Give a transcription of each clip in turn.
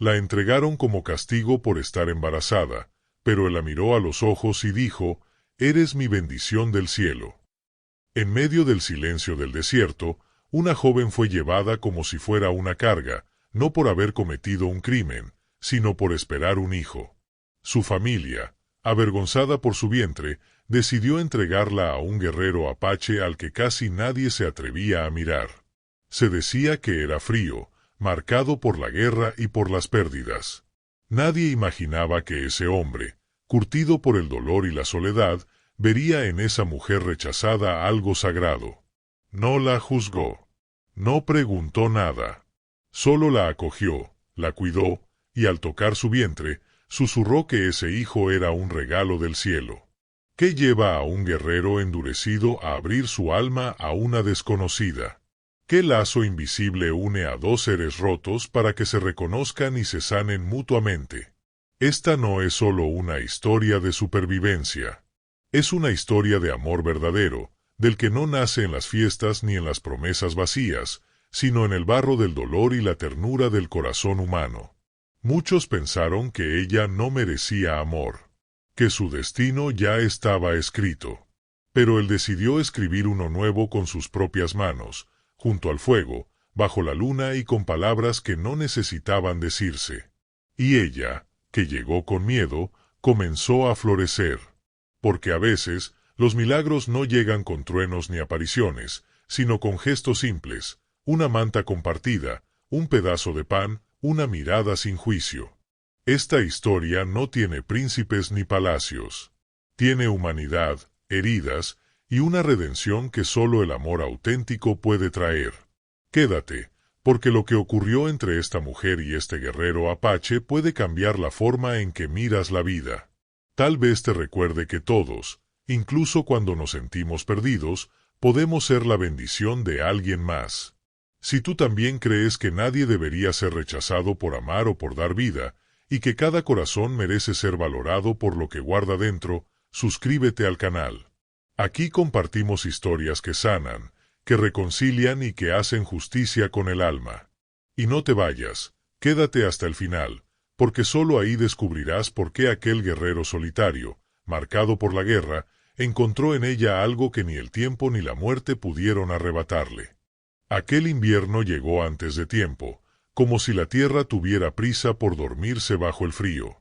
La entregaron como castigo por estar embarazada, pero él la miró a los ojos y dijo: «Eres mi bendición del cielo». En medio del silencio del desierto, una joven fue llevada como si fuera una carga, no por haber cometido un crimen, sino por esperar un hijo. Su familia, avergonzada por su vientre, decidió entregarla a un guerrero apache al que casi nadie se atrevía a mirar. Se decía que era frío, marcado por la guerra y por las pérdidas. Nadie imaginaba que ese hombre, curtido por el dolor y la soledad, vería en esa mujer rechazada algo sagrado. No la juzgó. No preguntó nada. Solo la acogió, la cuidó, y al tocar su vientre, susurró que ese hijo era un regalo del cielo. ¿Qué lleva a un guerrero endurecido a abrir su alma a una desconocida? ¿Qué lazo invisible une a dos seres rotos para que se reconozcan y se sanen mutuamente? Esta no es solo una historia de supervivencia. Es una historia de amor verdadero, del que no nace en las fiestas ni en las promesas vacías, sino en el barro del dolor y la ternura del corazón humano. Muchos pensaron que ella no merecía amor, que su destino ya estaba escrito. Pero él decidió escribir uno nuevo con sus propias manos, junto al fuego, bajo la luna y con palabras que no necesitaban decirse. Y ella, que llegó con miedo, comenzó a florecer. Porque a veces, los milagros no llegan con truenos ni apariciones, sino con gestos simples, una manta compartida, un pedazo de pan, una mirada sin juicio. Esta historia no tiene príncipes ni palacios. Tiene humanidad, heridas, y una redención que solo el amor auténtico puede traer. Quédate, porque lo que ocurrió entre esta mujer y este guerrero apache puede cambiar la forma en que miras la vida. Tal vez te recuerde que todos, incluso cuando nos sentimos perdidos, podemos ser la bendición de alguien más. Si tú también crees que nadie debería ser rechazado por amar o por dar vida, y que cada corazón merece ser valorado por lo que guarda dentro, suscríbete al canal. Aquí compartimos historias que sanan, que reconcilian y que hacen justicia con el alma. Y no te vayas, quédate hasta el final, porque solo ahí descubrirás por qué aquel guerrero solitario, marcado por la guerra, encontró en ella algo que ni el tiempo ni la muerte pudieron arrebatarle. Aquel invierno llegó antes de tiempo, como si la tierra tuviera prisa por dormirse bajo el frío.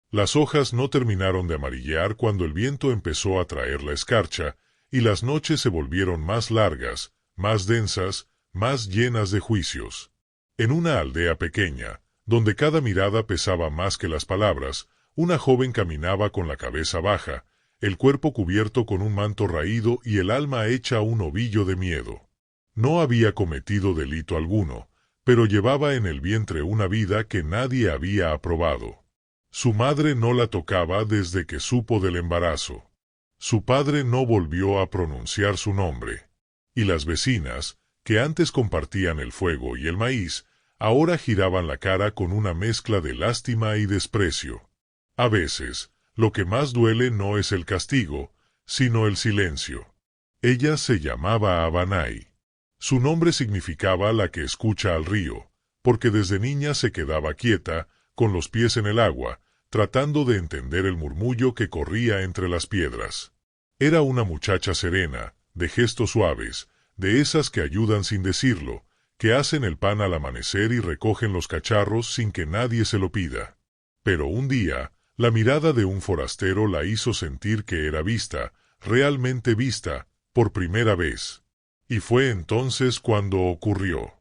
Las hojas no terminaron de amarillear cuando el viento empezó a traer la escarcha, y las noches se volvieron más largas, más densas, más llenas de juicios. En una aldea pequeña, donde cada mirada pesaba más que las palabras, una joven caminaba con la cabeza baja, el cuerpo cubierto con un manto raído y el alma hecha un ovillo de miedo. No había cometido delito alguno, pero llevaba en el vientre una vida que nadie había aprobado. Su madre no la tocaba desde que supo del embarazo. Su padre no volvió a pronunciar su nombre. Y las vecinas, que antes compartían el fuego y el maíz, ahora giraban la cara con una mezcla de lástima y desprecio. A veces, lo que más duele no es el castigo, sino el silencio. Ella se llamaba Abanay. Su nombre significaba la que escucha al río, porque desde niña se quedaba quieta, con los pies en el agua, tratando de entender el murmullo que corría entre las piedras. Era una muchacha serena, de gestos suaves, de esas que ayudan sin decirlo, que hacen el pan al amanecer y recogen los cacharros sin que nadie se lo pida. Pero un día, la mirada de un forastero la hizo sentir que era vista, realmente vista, por primera vez. Y fue entonces cuando ocurrió.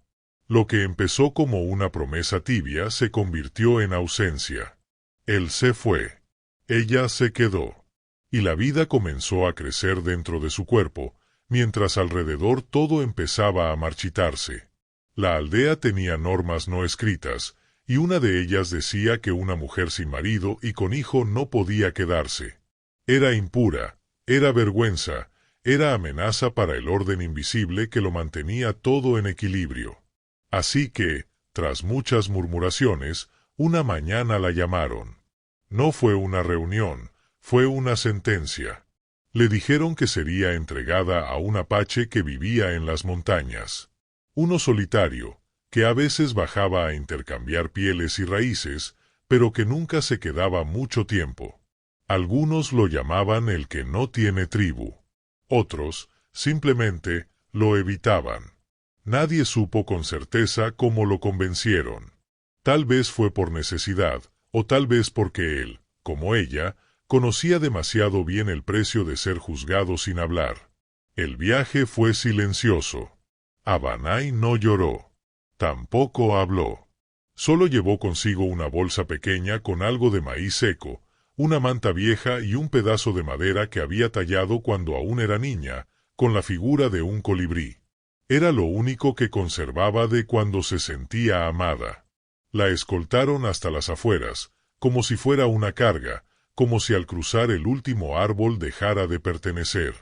Lo que empezó como una promesa tibia se convirtió en ausencia. Él se fue. Ella se quedó. Y la vida comenzó a crecer dentro de su cuerpo, mientras alrededor todo empezaba a marchitarse. La aldea tenía normas no escritas, y una de ellas decía que una mujer sin marido y con hijo no podía quedarse. Era impura, era vergüenza, era amenaza para el orden invisible que lo mantenía todo en equilibrio. Así que, tras muchas murmuraciones, una mañana la llamaron. No fue una reunión, fue una sentencia. Le dijeron que sería entregada a un apache que vivía en las montañas. Uno solitario, que a veces bajaba a intercambiar pieles y raíces, pero que nunca se quedaba mucho tiempo. Algunos lo llamaban el que no tiene tribu. Otros, simplemente, lo evitaban. Nadie supo con certeza cómo lo convencieron. Tal vez fue por necesidad, o tal vez porque él, como ella, conocía demasiado bien el precio de ser juzgado sin hablar. El viaje fue silencioso. Abanay no lloró. Tampoco habló. Solo llevó consigo una bolsa pequeña con algo de maíz seco, una manta vieja y un pedazo de madera que había tallado cuando aún era niña, con la figura de un colibrí. Era lo único que conservaba de cuando se sentía amada. La escoltaron hasta las afueras, como si fuera una carga, como si al cruzar el último árbol dejara de pertenecer.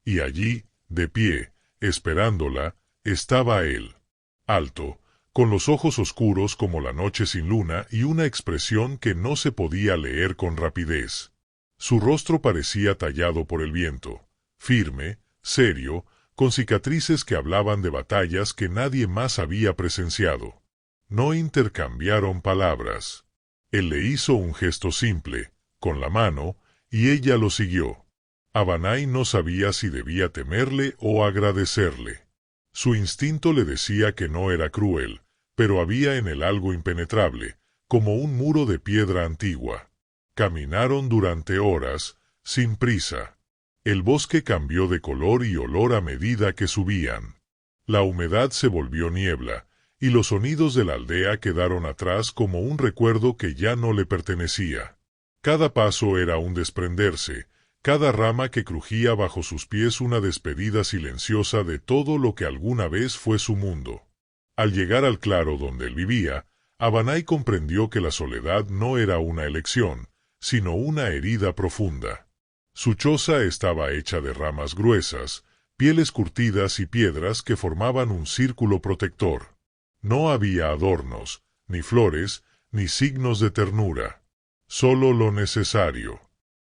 Y allí, de pie, esperándola, estaba él. Alto, con los ojos oscuros como la noche sin luna y una expresión que no se podía leer con rapidez. Su rostro parecía tallado por el viento, firme, serio, con cicatrices que hablaban de batallas que nadie más había presenciado. No intercambiaron palabras. Él le hizo un gesto simple, con la mano, y ella lo siguió. Abanay no sabía si debía temerle o agradecerle. Su instinto le decía que no era cruel, pero había en él algo impenetrable, como un muro de piedra antigua. Caminaron durante horas, sin prisa. El bosque cambió de color y olor a medida que subían. La humedad se volvió niebla, y los sonidos de la aldea quedaron atrás como un recuerdo que ya no le pertenecía. Cada paso era un desprenderse, cada rama que crujía bajo sus pies una despedida silenciosa de todo lo que alguna vez fue su mundo. Al llegar al claro donde él vivía, Abanay comprendió que la soledad no era una elección, sino una herida profunda. Su choza estaba hecha de ramas gruesas, pieles curtidas y piedras que formaban un círculo protector. No había adornos, ni flores, ni signos de ternura. Solo lo necesario.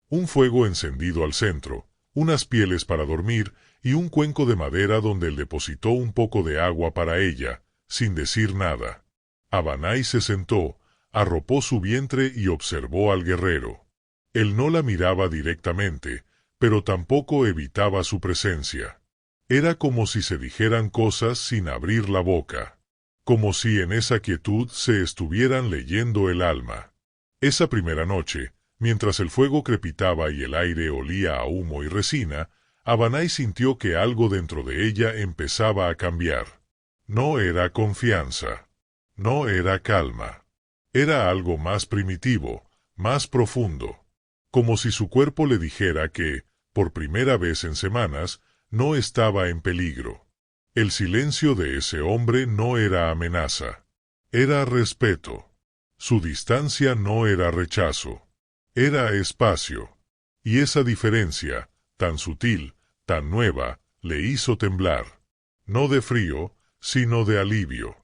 Un fuego encendido al centro, unas pieles para dormir y un cuenco de madera donde él depositó un poco de agua para ella, sin decir nada. Abanay se sentó, arropó su vientre y observó al guerrero. Él no la miraba directamente, pero tampoco evitaba su presencia. Era como si se dijeran cosas sin abrir la boca. Como si en esa quietud se estuvieran leyendo el alma. Esa primera noche, mientras el fuego crepitaba y el aire olía a humo y resina, Abanay sintió que algo dentro de ella empezaba a cambiar. No era confianza. No era calma. Era algo más primitivo, más profundo. Como si su cuerpo le dijera que, por primera vez en semanas, no estaba en peligro. El silencio de ese hombre no era amenaza. Era respeto. Su distancia no era rechazo. Era espacio. Y esa diferencia, tan sutil, tan nueva, le hizo temblar. No de frío, sino de alivio.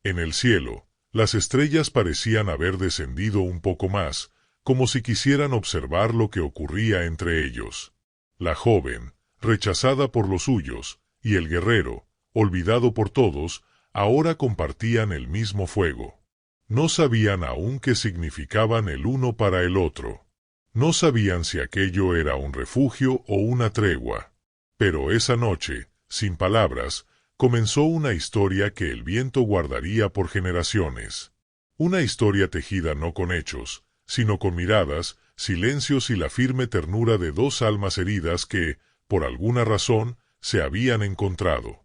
En el cielo, las estrellas parecían haber descendido un poco más, como si quisieran observar lo que ocurría entre ellos. La joven, rechazada por los suyos, y el guerrero, olvidado por todos, ahora compartían el mismo fuego. No sabían aún qué significaban el uno para el otro. No sabían si aquello era un refugio o una tregua. Pero esa noche, sin palabras, comenzó una historia que el viento guardaría por generaciones. Una historia tejida no con hechos, sino con miradas, silencios y la firme ternura de dos almas heridas que, por alguna razón, se habían encontrado.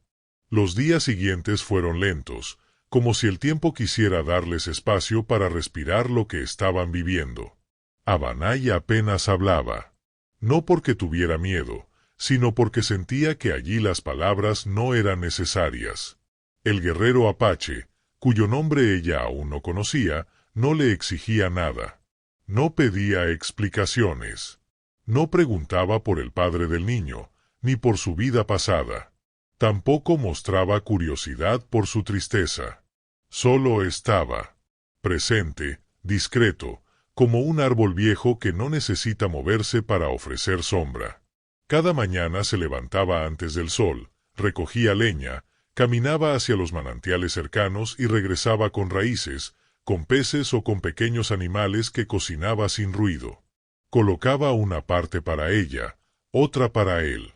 Los días siguientes fueron lentos, como si el tiempo quisiera darles espacio para respirar lo que estaban viviendo. Abanay apenas hablaba. No porque tuviera miedo, sino porque sentía que allí las palabras no eran necesarias. El guerrero apache, cuyo nombre ella aún no conocía, no le exigía nada. No pedía explicaciones. No preguntaba por el padre del niño, ni por su vida pasada. Tampoco mostraba curiosidad por su tristeza. Solo estaba, presente, discreto, como un árbol viejo que no necesita moverse para ofrecer sombra. Cada mañana se levantaba antes del sol, recogía leña, Caminaba hacia los manantiales cercanos y regresaba con raíces, con peces o con pequeños animales que cocinaba sin ruido. Colocaba una parte para ella, otra para él.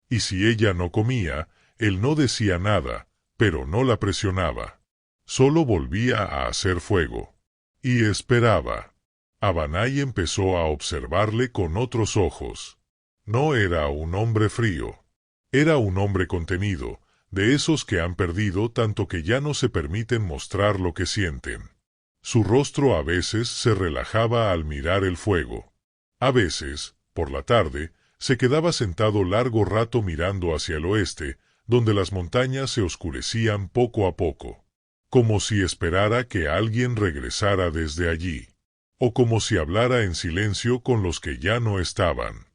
Y si ella no comía, él no decía nada, pero no la presionaba. Solo volvía a hacer fuego. Y esperaba. Abanay empezó a observarle con otros ojos. No era un hombre frío. Era un hombre contenido, de esos que han perdido tanto que ya no se permiten mostrar lo que sienten. Su rostro a veces se relajaba al mirar el fuego. A veces, por la tarde, se quedaba sentado largo rato mirando hacia el oeste, donde las montañas se oscurecían poco a poco. Como si esperara que alguien regresara desde allí. O como si hablara en silencio con los que ya no estaban.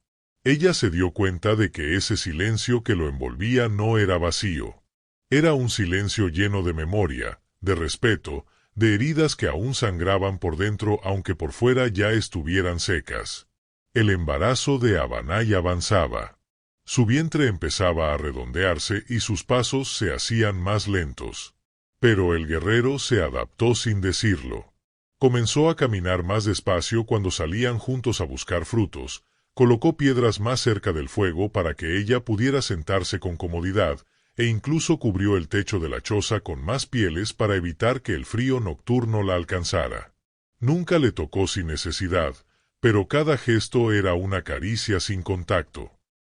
Ella se dio cuenta de que ese silencio que lo envolvía no era vacío. Era un silencio lleno de memoria, de respeto, de heridas que aún sangraban por dentro aunque por fuera ya estuvieran secas. El embarazo de Abanay avanzaba. Su vientre empezaba a redondearse y sus pasos se hacían más lentos. Pero el guerrero se adaptó sin decirlo. Comenzó a caminar más despacio cuando salían juntos a buscar frutos, colocó piedras más cerca del fuego para que ella pudiera sentarse con comodidad, e incluso cubrió el techo de la choza con más pieles para evitar que el frío nocturno la alcanzara. Nunca le tocó sin necesidad, pero cada gesto era una caricia sin contacto.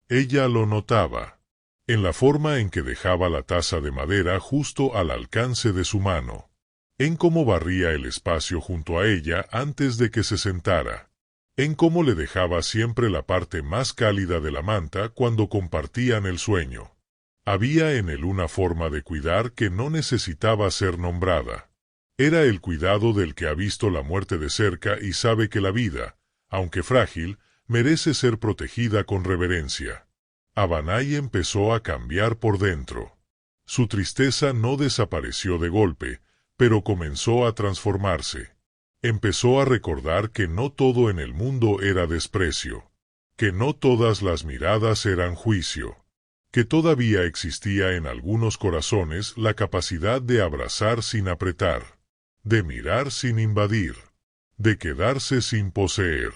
Ella lo notaba, en la forma en que dejaba la taza de madera justo al alcance de su mano, en cómo barría el espacio junto a ella antes de que se sentara, en cómo le dejaba siempre la parte más cálida de la manta cuando compartían el sueño. Había en él una forma de cuidar que no necesitaba ser nombrada. Era el cuidado del que ha visto la muerte de cerca y sabe que la vida, aunque frágil, merece ser protegida con reverencia. Abanay empezó a cambiar por dentro. Su tristeza no desapareció de golpe, pero comenzó a transformarse. Empezó a recordar que no todo en el mundo era desprecio, que no todas las miradas eran juicio, que todavía existía en algunos corazones la capacidad de abrazar sin apretar, de mirar sin invadir, de quedarse sin poseer.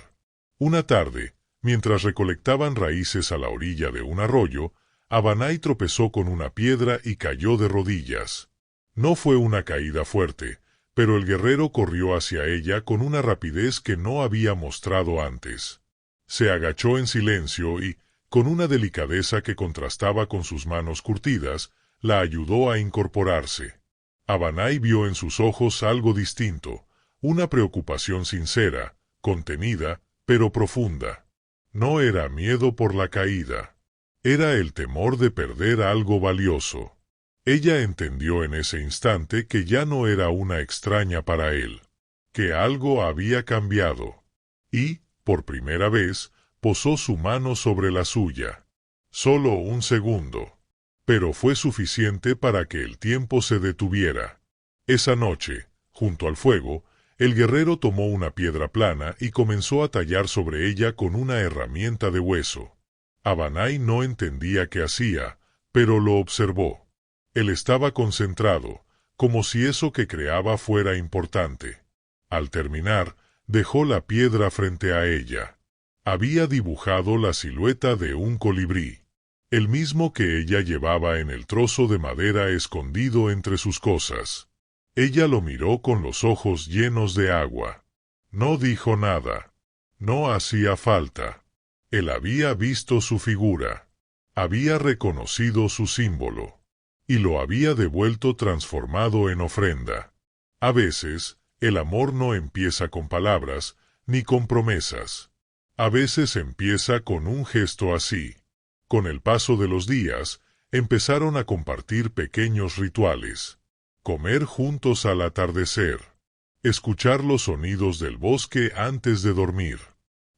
Una tarde, mientras recolectaban raíces a la orilla de un arroyo, Abanay tropezó con una piedra y cayó de rodillas. No fue una caída fuerte, pero el guerrero corrió hacia ella con una rapidez que no había mostrado antes. Se agachó en silencio y, con una delicadeza que contrastaba con sus manos curtidas, la ayudó a incorporarse. Abanay vio en sus ojos algo distinto, una preocupación sincera, contenida, pero profunda. No era miedo por la caída. Era el temor de perder algo valioso. Ella entendió en ese instante que ya no era una extraña para él, que algo había cambiado. Y, por primera vez, posó su mano sobre la suya. Solo un segundo. Pero fue suficiente para que el tiempo se detuviera. Esa noche, junto al fuego, el guerrero tomó una piedra plana y comenzó a tallar sobre ella con una herramienta de hueso. Abanay no entendía qué hacía, pero lo observó. Él estaba concentrado, como si eso que creaba fuera importante. Al terminar, dejó la piedra frente a ella. Había dibujado la silueta de un colibrí, el mismo que ella llevaba en el trozo de madera escondido entre sus cosas. Ella lo miró con los ojos llenos de agua. No dijo nada. No hacía falta. Él había visto su figura. Había reconocido su símbolo. Y lo había devuelto transformado en ofrenda. A veces, el amor no empieza con palabras, ni con promesas. A veces empieza con un gesto así. Con el paso de los días, empezaron a compartir pequeños rituales. Comer juntos al atardecer. Escuchar los sonidos del bosque antes de dormir.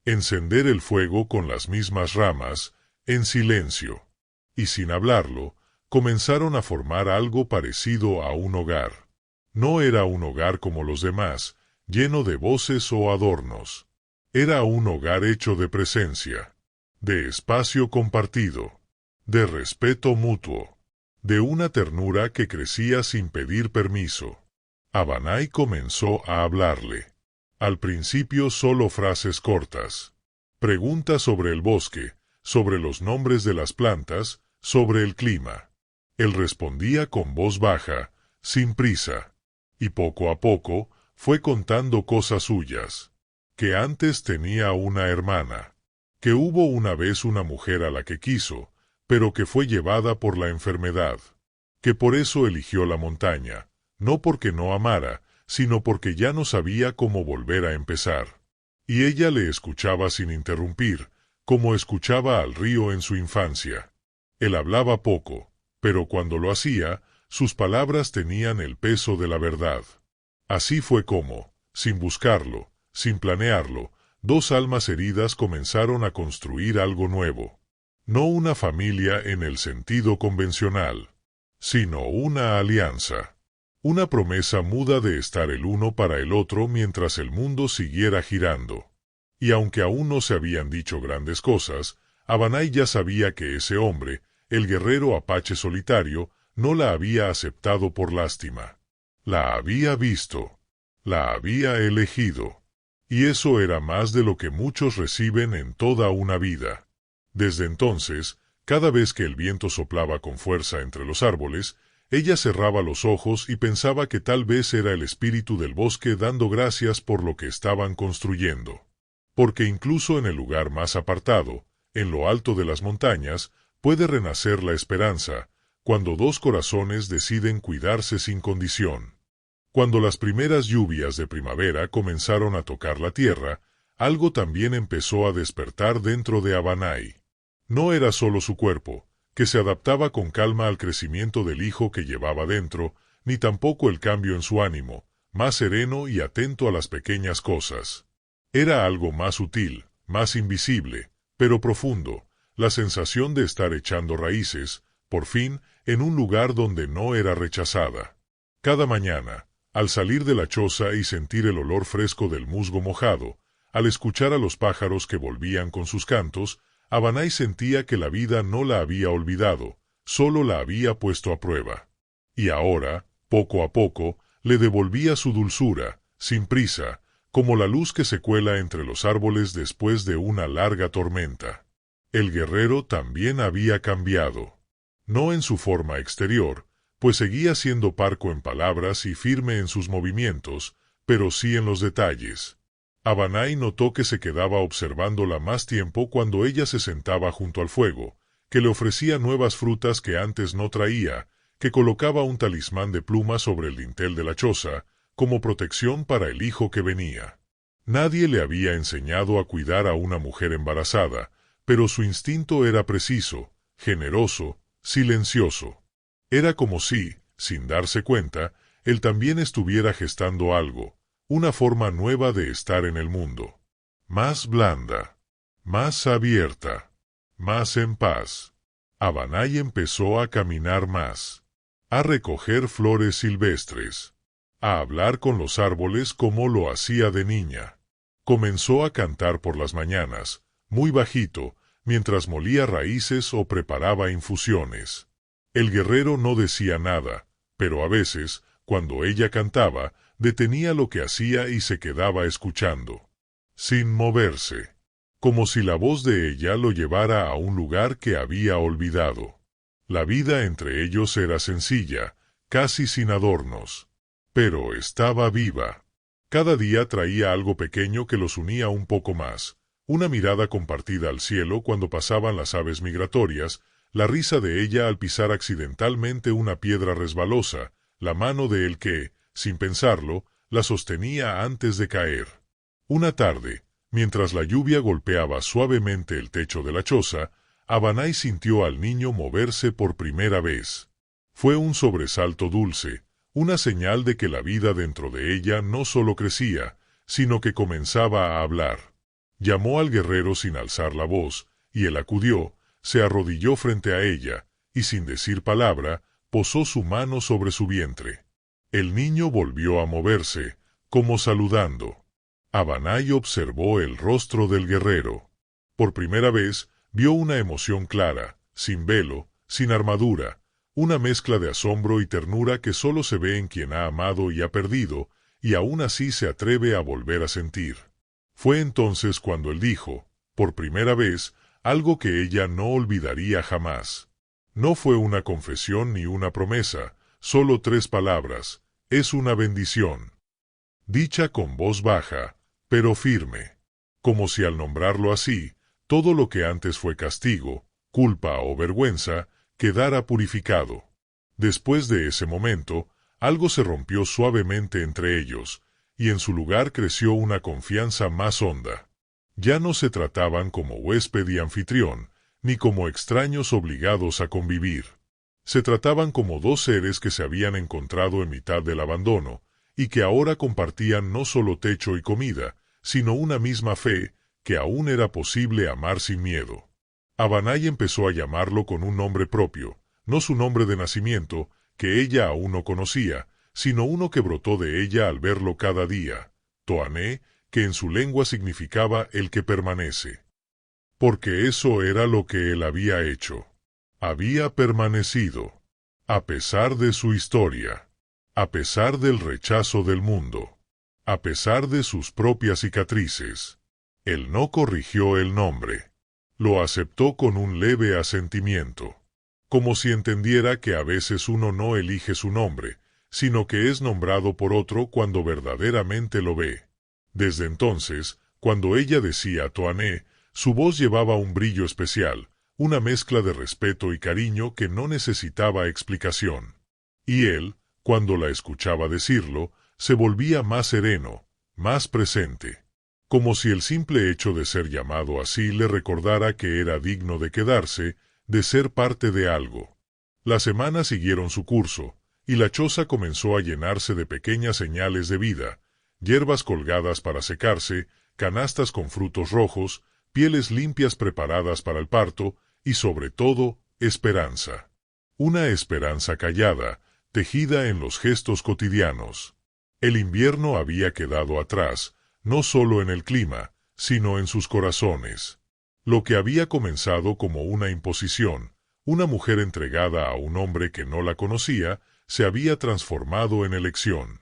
Encender el fuego con las mismas ramas, en silencio. Y sin hablarlo, comenzaron a formar algo parecido a un hogar. No era un hogar como los demás, lleno de voces o adornos. Era un hogar hecho de presencia, de espacio compartido, de respeto mutuo. de una ternura que crecía sin pedir permiso. Abanay comenzó a hablarle. Al principio solo frases cortas. Preguntas sobre el bosque, sobre los nombres de las plantas, sobre el clima. Él respondía con voz baja, sin prisa. Y poco a poco, fue contando cosas suyas. Que antes tenía una hermana. Que hubo una vez una mujer a la que quiso, pero que fue llevada por la enfermedad. Que por eso eligió la montaña, no porque no amara, sino porque ya no sabía cómo volver a empezar. Y ella le escuchaba sin interrumpir, como escuchaba al río en su infancia. Él hablaba poco, pero cuando lo hacía, sus palabras tenían el peso de la verdad. Así fue como, sin buscarlo, sin planearlo, dos almas heridas comenzaron a construir algo nuevo. No una familia en el sentido convencional, sino una alianza. Una promesa muda de estar el uno para el otro mientras el mundo siguiera girando. Y aunque aún no se habían dicho grandes cosas, Abanay ya sabía que ese hombre, el guerrero apache solitario, no la había aceptado por lástima. La había visto. La había elegido. Y eso era más de lo que muchos reciben en toda una vida. Desde entonces, cada vez que el viento soplaba con fuerza entre los árboles, ella cerraba los ojos y pensaba que tal vez era el espíritu del bosque dando gracias por lo que estaban construyendo. Porque incluso en el lugar más apartado, en lo alto de las montañas, puede renacer la esperanza, cuando dos corazones deciden cuidarse sin condición. Cuando las primeras lluvias de primavera comenzaron a tocar la tierra, algo también empezó a despertar dentro de Abanay. No era solo su cuerpo, que se adaptaba con calma al crecimiento del hijo que llevaba dentro, ni tampoco el cambio en su ánimo, más sereno y atento a las pequeñas cosas. Era algo más sutil, más invisible, pero profundo, la sensación de estar echando raíces, por fin, en un lugar donde no era rechazada. Cada mañana, al salir de la choza y sentir el olor fresco del musgo mojado, al escuchar a los pájaros que volvían con sus cantos, Abanay sentía que la vida no la había olvidado, solo la había puesto a prueba. Y ahora, poco a poco, le devolvía su dulzura, sin prisa, como la luz que se cuela entre los árboles después de una larga tormenta. El guerrero también había cambiado. No en su forma exterior, pues seguía siendo parco en palabras y firme en sus movimientos, pero sí en los detalles. Abanay notó que se quedaba observándola más tiempo cuando ella se sentaba junto al fuego, que le ofrecía nuevas frutas que antes no traía, que colocaba un talismán de plumas sobre el dintel de la choza, como protección para el hijo que venía. Nadie le había enseñado a cuidar a una mujer embarazada, pero su instinto era preciso, generoso, silencioso. Era como si, sin darse cuenta, él también estuviera gestando algo, una forma nueva de estar en el mundo. Más blanda, más abierta, más en paz. Abanay empezó a caminar más, a recoger flores silvestres, a hablar con los árboles como lo hacía de niña. Comenzó a cantar por las mañanas, muy bajito, mientras molía raíces o preparaba infusiones. El guerrero no decía nada, pero a veces, cuando ella cantaba, detenía lo que hacía y se quedaba escuchando, sin moverse, como si la voz de ella lo llevara a un lugar que había olvidado. La vida entre ellos era sencilla, casi sin adornos, pero estaba viva. Cada día traía algo pequeño que los unía un poco más, una mirada compartida al cielo cuando pasaban las aves migratorias, la risa de ella al pisar accidentalmente una piedra resbalosa, la mano de él que, sin pensarlo, la sostenía antes de caer. Una tarde, mientras la lluvia golpeaba suavemente el techo de la choza, Abanay sintió al niño moverse por primera vez. Fue un sobresalto dulce, una señal de que la vida dentro de ella no solo crecía, sino que comenzaba a hablar. Llamó al guerrero sin alzar la voz, y él acudió, se arrodilló frente a ella, y sin decir palabra, posó su mano sobre su vientre. El niño volvió a moverse, como saludando. Abanay observó el rostro del guerrero. Por primera vez, vio una emoción clara, sin velo, sin armadura, una mezcla de asombro y ternura que solo se ve en quien ha amado y ha perdido, y aún así se atreve a volver a sentir. Fue entonces cuando él dijo, por primera vez, algo que ella no olvidaría jamás. No fue una confesión ni una promesa, solo 3 palabras: es una bendición. Dicha con voz baja, pero firme. Como si al nombrarlo así, todo lo que antes fue castigo, culpa o vergüenza, quedara purificado. Después de ese momento, algo se rompió suavemente entre ellos, y en su lugar creció una confianza más honda. Ya no se trataban como huésped y anfitrión, ni como extraños obligados a convivir. Se trataban como 2 seres que se habían encontrado en mitad del abandono, y que ahora compartían no solo techo y comida, sino una misma fe, que aún era posible amar sin miedo. Abanay empezó a llamarlo con un nombre propio, no su nombre de nacimiento, que ella aún no conocía, sino uno que brotó de ella al verlo cada día, Toané, que en su lengua significaba el que permanece. Porque eso era lo que él había hecho. Había permanecido, a pesar de su historia, a pesar del rechazo del mundo, a pesar de sus propias cicatrices. Él no corrigió el nombre. Lo aceptó con un leve asentimiento, como si entendiera que a veces uno no elige su nombre, sino que es nombrado por otro cuando verdaderamente lo ve. Desde entonces, cuando ella decía Toané, su voz llevaba un brillo especial, una mezcla de respeto y cariño que no necesitaba explicación. Y él, cuando la escuchaba decirlo, se volvía más sereno, más presente. Como si el simple hecho de ser llamado así le recordara que era digno de quedarse, de ser parte de algo. Las semanas siguieron su curso, y la choza comenzó a llenarse de pequeñas señales de vida: hierbas colgadas para secarse, canastas con frutos rojos, pieles limpias preparadas para el parto, y sobre todo, esperanza. Una esperanza callada, tejida en los gestos cotidianos. El invierno había quedado atrás, no solo en el clima, sino en sus corazones. Lo que había comenzado como una imposición, una mujer entregada a un hombre que no la conocía, se había transformado en elección,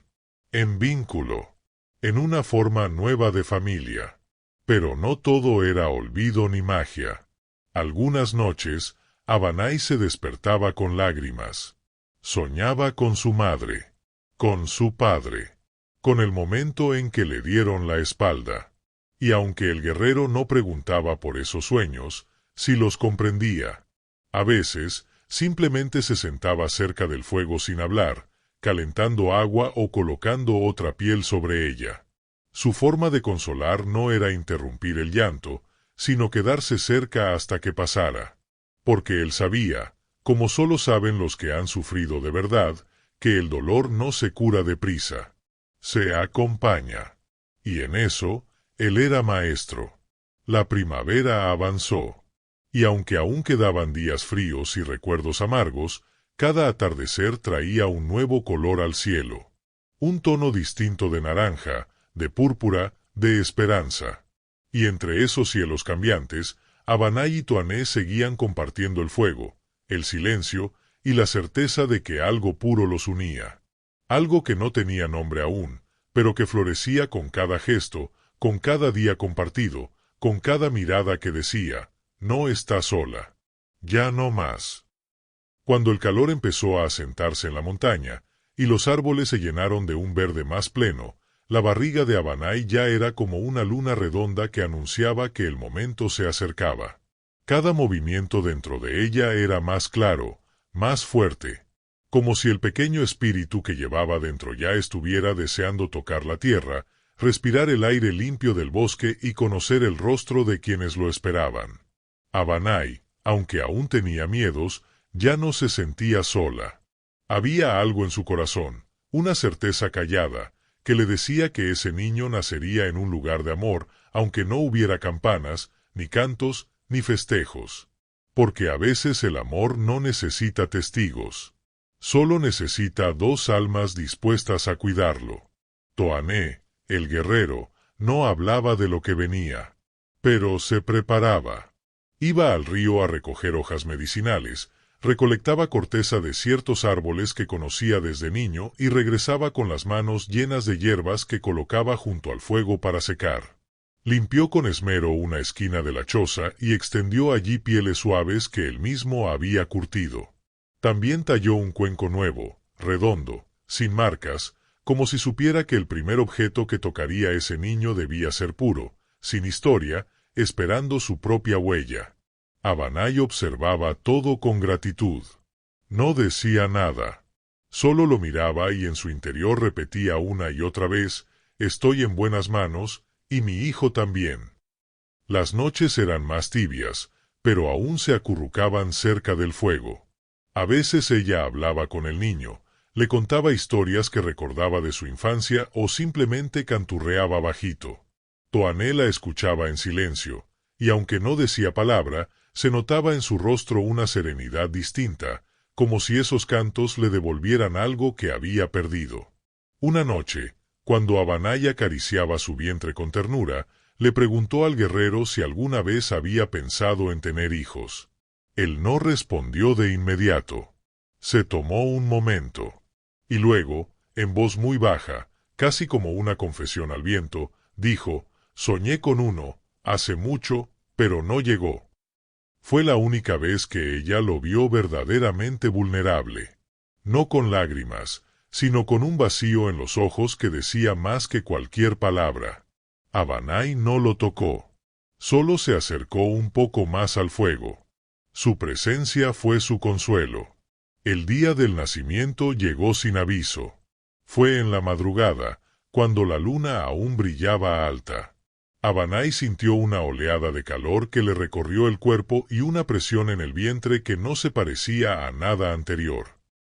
en vínculo, en una forma nueva de familia. Pero no todo era olvido ni magia. Algunas noches, Abanay se despertaba con lágrimas. Soñaba con su madre, con su padre, con el momento en que le dieron la espalda. Y aunque el guerrero no preguntaba por esos sueños, sí los comprendía. A veces, simplemente se sentaba cerca del fuego sin hablar, calentando agua o colocando otra piel sobre ella. Su forma de consolar no era interrumpir el llanto, sino quedarse cerca hasta que pasara. Porque él sabía, como solo saben los que han sufrido de verdad, que el dolor no se cura deprisa. Se acompaña. Y en eso, él era maestro. La primavera avanzó. Y aunque aún quedaban días fríos y recuerdos amargos, cada atardecer traía un nuevo color al cielo. Un tono distinto de naranja, de púrpura, de esperanza. Y entre esos cielos cambiantes, Abanay y Toané seguían compartiendo el fuego, el silencio y la certeza de que algo puro los unía. Algo que no tenía nombre aún, pero que florecía con cada gesto, con cada día compartido, con cada mirada que decía: no está sola. Ya no más. Cuando el calor empezó a asentarse en la montaña, y los árboles se llenaron de un verde más pleno, la barriga de Abanay ya era como una luna redonda que anunciaba que el momento se acercaba. Cada movimiento dentro de ella era más claro, más fuerte, como si el pequeño espíritu que llevaba dentro ya estuviera deseando tocar la tierra, respirar el aire limpio del bosque y conocer el rostro de quienes lo esperaban. Abanay, aunque aún tenía miedos, ya no se sentía sola. Había algo en su corazón, una certeza callada, que le decía que ese niño nacería en un lugar de amor, aunque no hubiera campanas, ni cantos, ni festejos. Porque a veces el amor no necesita testigos. Solo necesita 2 almas dispuestas a cuidarlo. Toané, el guerrero, no hablaba de lo que venía, pero se preparaba. Iba al río a recoger hojas medicinales, recolectaba corteza de ciertos árboles que conocía desde niño y regresaba con las manos llenas de hierbas que colocaba junto al fuego para secar. Limpió con esmero una esquina de la choza y extendió allí pieles suaves que él mismo había curtido. También talló un cuenco nuevo, redondo, sin marcas, como si supiera que el primer objeto que tocaría ese niño debía ser puro, sin historia, esperando su propia huella. Abanay observaba todo con gratitud. No decía nada. Solo lo miraba y en su interior repetía una y otra vez, «Estoy en buenas manos, y mi hijo también». Las noches eran más tibias, pero aún se acurrucaban cerca del fuego. A veces ella hablaba con el niño, le contaba historias que recordaba de su infancia o simplemente canturreaba bajito. Toané la escuchaba en silencio, y aunque no decía palabra, se notaba en su rostro una serenidad distinta, como si esos cantos le devolvieran algo que había perdido. Una noche, cuando Abanay acariciaba su vientre con ternura, le preguntó al guerrero si alguna vez había pensado en tener hijos. Él no respondió de inmediato. Se tomó un momento. Y luego, en voz muy baja, casi como una confesión al viento, dijo, «Soñé con uno, hace mucho, pero no llegó». Fue la única vez que ella lo vio verdaderamente vulnerable. No con lágrimas, sino con un vacío en los ojos que decía más que cualquier palabra. Abanay no lo tocó. Solo se acercó un poco más al fuego. Su presencia fue su consuelo. El día del nacimiento llegó sin aviso. Fue en la madrugada, cuando la luna aún brillaba alta. Abanay sintió una oleada de calor que le recorrió el cuerpo y una presión en el vientre que no se parecía a nada anterior.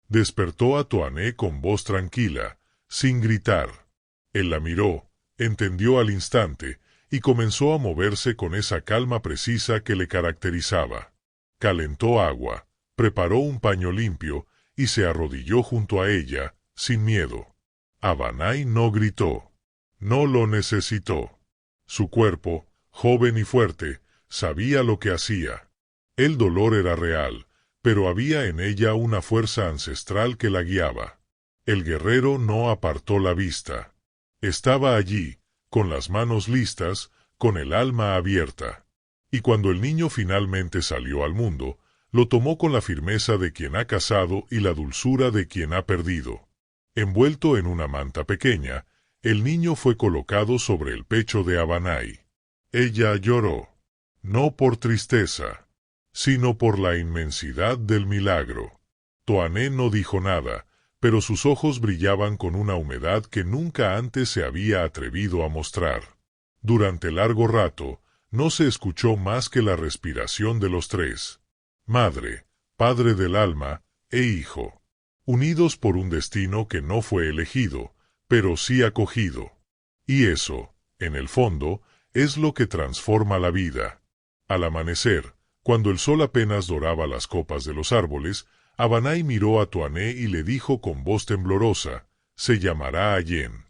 Despertó a Toané con voz tranquila, sin gritar. Él la miró, entendió al instante, y comenzó a moverse con esa calma precisa que le caracterizaba. Calentó agua, preparó un paño limpio, y se arrodilló junto a ella, sin miedo. Abanay no gritó. No lo necesitó. Su cuerpo, joven y fuerte, sabía lo que hacía. El dolor era real, pero había en ella una fuerza ancestral que la guiaba. El guerrero no apartó la vista. Estaba allí, con las manos listas, con el alma abierta. Y cuando el niño finalmente salió al mundo, lo tomó con la firmeza de quien ha cazado y la dulzura de quien ha perdido. Envuelto en una manta pequeña, el niño fue colocado sobre el pecho de Abanay. Ella lloró, no por tristeza, sino por la inmensidad del milagro. Toané no dijo nada, pero sus ojos brillaban con una humedad que nunca antes se había atrevido a mostrar. Durante largo rato, no se escuchó más que la respiración de los tres. Madre, padre del alma, e hijo. Unidos por un destino que no fue elegido, pero sí acogido. Y eso, en el fondo, es lo que transforma la vida. Al amanecer, cuando el sol apenas doraba las copas de los árboles, Abanay miró a Toané y le dijo con voz temblorosa, «Se llamará Allen».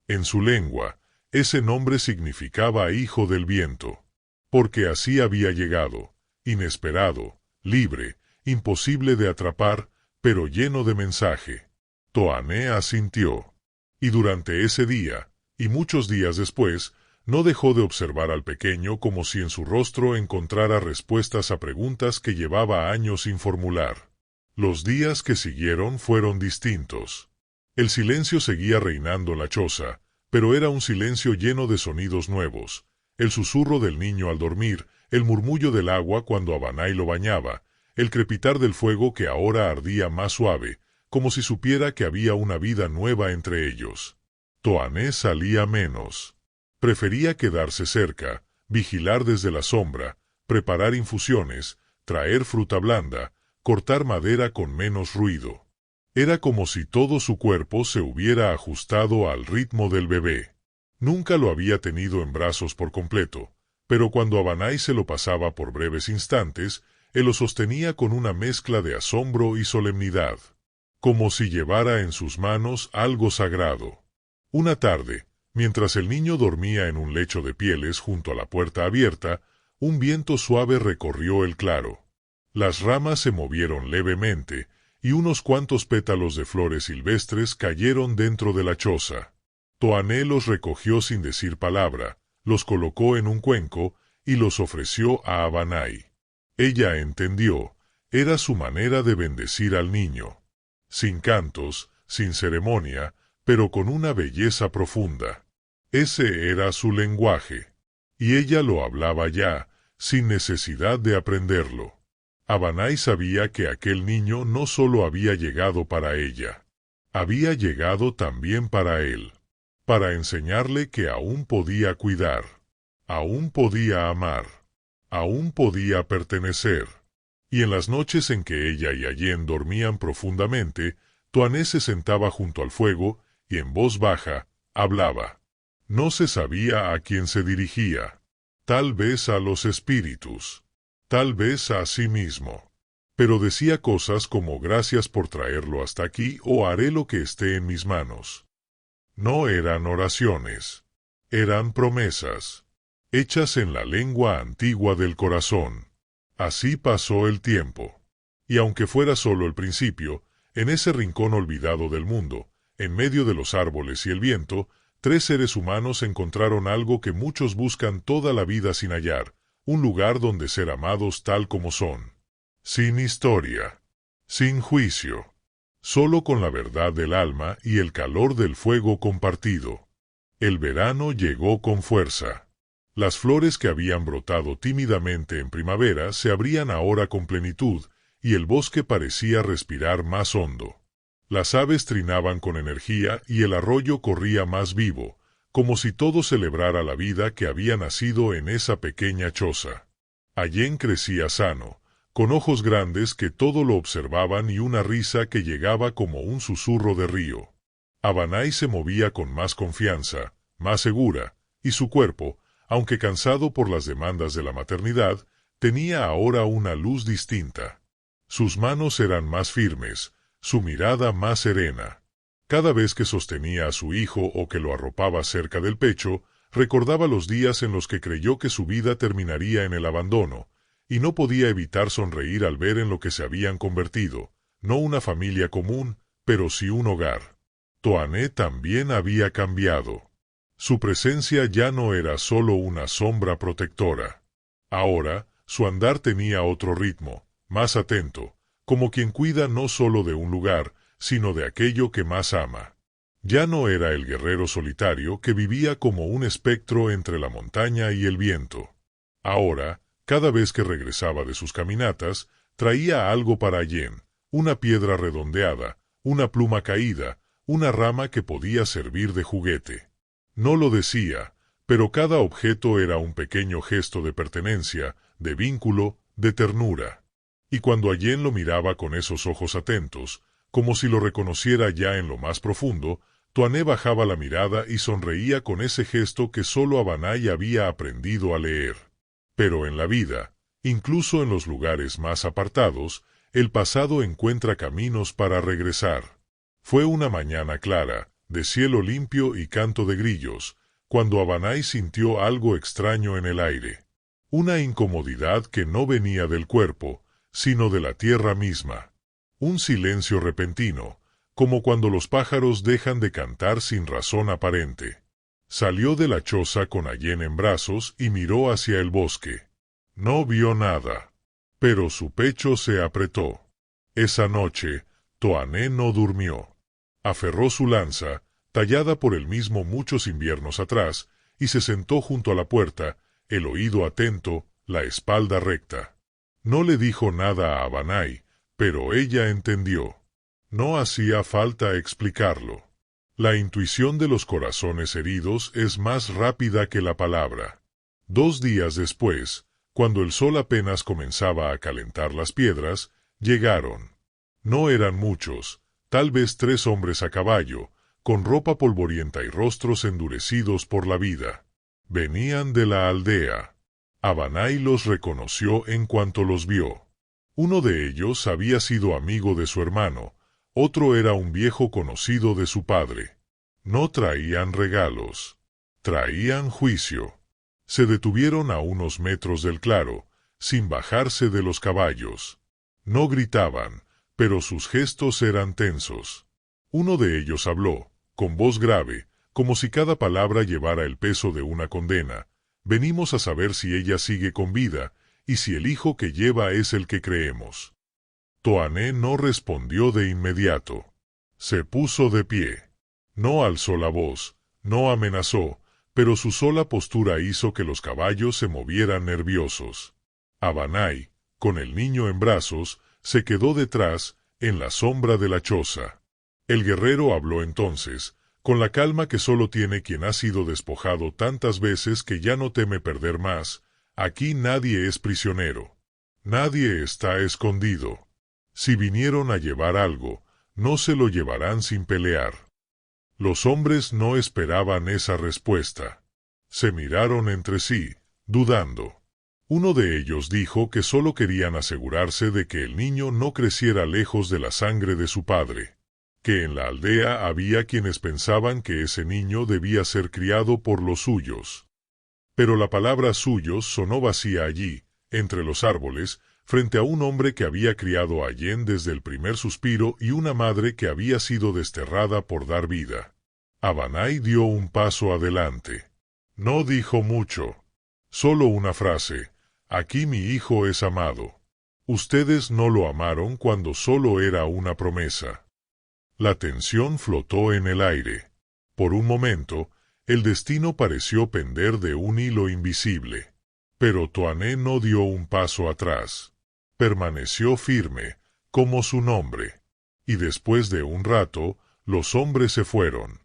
En su lengua, ese nombre significaba hijo del viento, porque así había llegado, inesperado, libre, imposible de atrapar, pero lleno de mensaje. Toané asintió. Y durante ese día, y muchos días después, no dejó de observar al pequeño como si en su rostro encontrara respuestas a preguntas que llevaba años sin formular. Los días que siguieron fueron distintos. El silencio seguía reinando en la choza, pero era un silencio lleno de sonidos nuevos. El susurro del niño al dormir, el murmullo del agua cuando Abanay lo bañaba, el crepitar del fuego que ahora ardía más suave, como si supiera que había una vida nueva entre ellos. Toané salía menos. Prefería quedarse cerca, vigilar desde la sombra, preparar infusiones, traer fruta blanda, cortar madera con menos ruido. Era como si todo su cuerpo se hubiera ajustado al ritmo del bebé. Nunca lo había tenido en brazos por completo, pero cuando Abanay se lo pasaba por breves instantes, él lo sostenía con una mezcla de asombro y solemnidad, como si llevara en sus manos algo sagrado. Una tarde, mientras el niño dormía en un lecho de pieles junto a la puerta abierta, un viento suave recorrió el claro. Las ramas se movieron levemente, y unos cuantos pétalos de flores silvestres cayeron dentro de la choza. Toané los recogió sin decir palabra, los colocó en un cuenco, y los ofreció a Abanay. Ella entendió, era su manera de bendecir al niño. Sin cantos, sin ceremonia, pero con una belleza profunda. Ese era su lenguaje. Y ella lo hablaba ya, sin necesidad de aprenderlo. Abanay sabía que aquel niño no solo había llegado para ella. Había llegado también para él. Para enseñarle que aún podía cuidar. Aún podía amar. Aún podía pertenecer. Y en las noches en que ella y Allen dormían profundamente, Toané se sentaba junto al fuego y en voz baja, hablaba. No se sabía a quién se dirigía. Tal vez a los espíritus. Tal vez a sí mismo. Pero decía cosas como gracias por traerlo hasta aquí o haré lo que esté en mis manos. No eran oraciones. Eran promesas. Hechas en la lengua antigua del corazón. Así pasó el tiempo. Y aunque fuera solo el principio, en ese rincón olvidado del mundo, en medio de los árboles y el viento, 3 seres humanos encontraron algo que muchos buscan toda la vida sin hallar, un lugar donde ser amados tal como son. Sin historia. Sin juicio. Solo con la verdad del alma y el calor del fuego compartido. El verano llegó con fuerza. Las flores que habían brotado tímidamente en primavera se abrían ahora con plenitud, y el bosque parecía respirar más hondo. Las aves trinaban con energía y el arroyo corría más vivo, como si todo celebrara la vida que había nacido en esa pequeña choza. Allen crecía sano, con ojos grandes que todo lo observaban y una risa que llegaba como un susurro de río. Abanay se movía con más confianza, más segura, y su cuerpo, aunque cansado por las demandas de la maternidad, tenía ahora una luz distinta. Sus manos eran más firmes, su mirada más serena. Cada vez que sostenía a su hijo o que lo arropaba cerca del pecho, recordaba los días en los que creyó que su vida terminaría en el abandono, y no podía evitar sonreír al ver en lo que se habían convertido, no una familia común, pero sí un hogar. Toané también había cambiado. Su presencia ya no era solo una sombra protectora. Ahora, su andar tenía otro ritmo, más atento, como quien cuida no solo de un lugar, sino de aquello que más ama. Ya no era el guerrero solitario que vivía como un espectro entre la montaña y el viento. Ahora, cada vez que regresaba de sus caminatas, traía algo para Allen, una piedra redondeada, una pluma caída, una rama que podía servir de juguete. No lo decía, pero cada objeto era un pequeño gesto de pertenencia, de vínculo, de ternura. Y cuando Allen lo miraba con esos ojos atentos, como si lo reconociera ya en lo más profundo, Toané bajaba la mirada y sonreía con ese gesto que solo Abanay había aprendido a leer. Pero en la vida, incluso en los lugares más apartados, el pasado encuentra caminos para regresar. Fue una mañana clara, de cielo limpio y canto de grillos, cuando Abanay sintió algo extraño en el aire. Una incomodidad que no venía del cuerpo, sino de la tierra misma. Un silencio repentino, como cuando los pájaros dejan de cantar sin razón aparente. Salió de la choza con Allen en brazos y miró hacia el bosque. No vio nada, pero su pecho se apretó. Esa noche, Toané no durmió. Aferró su lanza, tallada por él mismo muchos inviernos atrás, y se sentó junto a la puerta, el oído atento, la espalda recta. No le dijo nada a Abanay, pero ella entendió. No hacía falta explicarlo. La intuición de los corazones heridos es más rápida que la palabra. 2 días después, cuando el sol apenas comenzaba a calentar las piedras, llegaron. No eran muchos, tal vez 3 hombres a caballo, con ropa polvorienta y rostros endurecidos por la vida. Venían de la aldea. Abanay los reconoció en cuanto los vio. Uno de ellos había sido amigo de su hermano, otro era un viejo conocido de su padre. No traían regalos. Traían juicio. Se detuvieron a unos metros del claro, sin bajarse de los caballos. No gritaban, pero sus gestos eran tensos. Uno de ellos habló, con voz grave, como si cada palabra llevara el peso de una condena. Venimos a saber si ella sigue con vida, y si el hijo que lleva es el que creemos. Toané no respondió de inmediato. Se puso de pie. No alzó la voz, no amenazó, pero su sola postura hizo que los caballos se movieran nerviosos. Abanay, con el niño en brazos, se quedó detrás, en la sombra de la choza. El guerrero habló entonces, con la calma que solo tiene quien ha sido despojado tantas veces que ya no teme perder más. Aquí nadie es prisionero. Nadie está escondido. Si vinieron a llevar algo, no se lo llevarán sin pelear. Los hombres no esperaban esa respuesta. Se miraron entre sí, dudando. Uno de ellos dijo que solo querían asegurarse de que el niño no creciera lejos de la sangre de su padre, que en la aldea había quienes pensaban que ese niño debía ser criado por los suyos. Pero la palabra suyos sonó vacía allí, entre los árboles, frente a un hombre que había criado a Yen desde el primer suspiro y una madre que había sido desterrada por dar vida. Abanay dio un paso adelante. No dijo mucho. Solo una frase: aquí mi hijo es amado. Ustedes no lo amaron cuando solo era una promesa. La tensión flotó en el aire. Por un momento, el destino pareció pender de un hilo invisible. Pero Toané no dio un paso atrás. Permaneció firme, como su nombre. Y después de un rato, los hombres se fueron.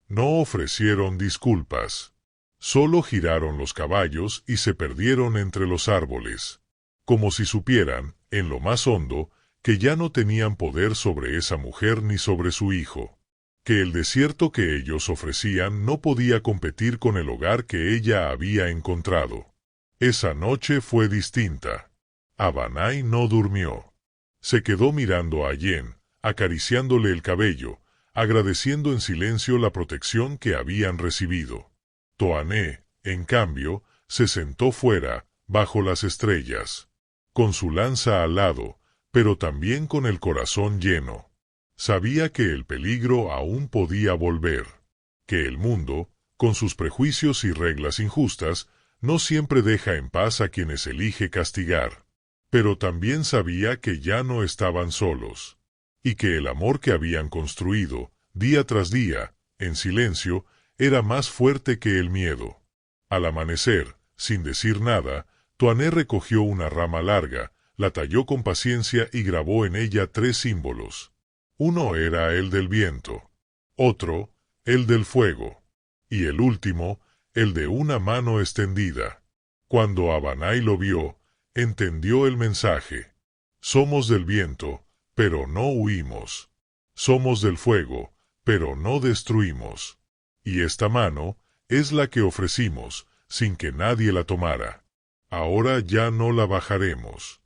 No ofrecieron disculpas. Solo giraron los caballos y se perdieron entre los árboles. Como si supieran, en lo más hondo, que ya no tenían poder sobre esa mujer ni sobre su hijo. Que el desierto que ellos ofrecían no podía competir con el hogar que ella había encontrado. Esa noche fue distinta. Abanay no durmió. Se quedó mirando a Yen, acariciándole el cabello, agradeciendo en silencio la protección que habían recibido. Toané, en cambio, se sentó fuera, bajo las estrellas, con su lanza al lado, pero también con el corazón lleno. Sabía que el peligro aún podía volver, que el mundo, con sus prejuicios y reglas injustas, no siempre deja en paz a quienes elige castigar. Pero también sabía que ya no estaban solos, y que el amor que habían construido, día tras día, en silencio, era más fuerte que el miedo. Al amanecer, sin decir nada, Toané recogió una rama larga, la talló con paciencia y grabó en ella 3 símbolos. Uno era el del viento, otro, el del fuego, y el último, el de una mano extendida. Cuando Abanay lo vio, entendió el mensaje. Somos del viento, pero no huimos. Somos del fuego, pero no destruimos. Y esta mano es la que ofrecimos, sin que nadie la tomara. Ahora ya no la bajaremos.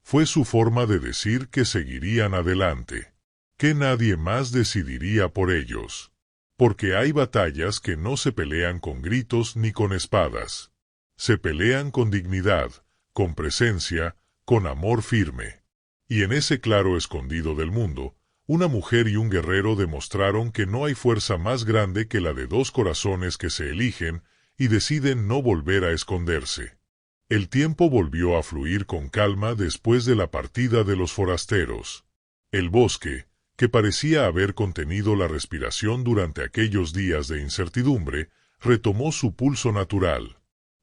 Fue su forma de decir que seguirían adelante, que nadie más decidiría por ellos. Porque hay batallas que no se pelean con gritos ni con espadas. Se pelean con dignidad, con presencia, con amor firme. Y en ese claro escondido del mundo, una mujer y un guerrero demostraron que no hay fuerza más grande que la de 2 corazones que se eligen y deciden no volver a esconderse. El tiempo volvió a fluir con calma después de la partida de los forasteros. El bosque, que parecía haber contenido la respiración durante aquellos días de incertidumbre, retomó su pulso natural.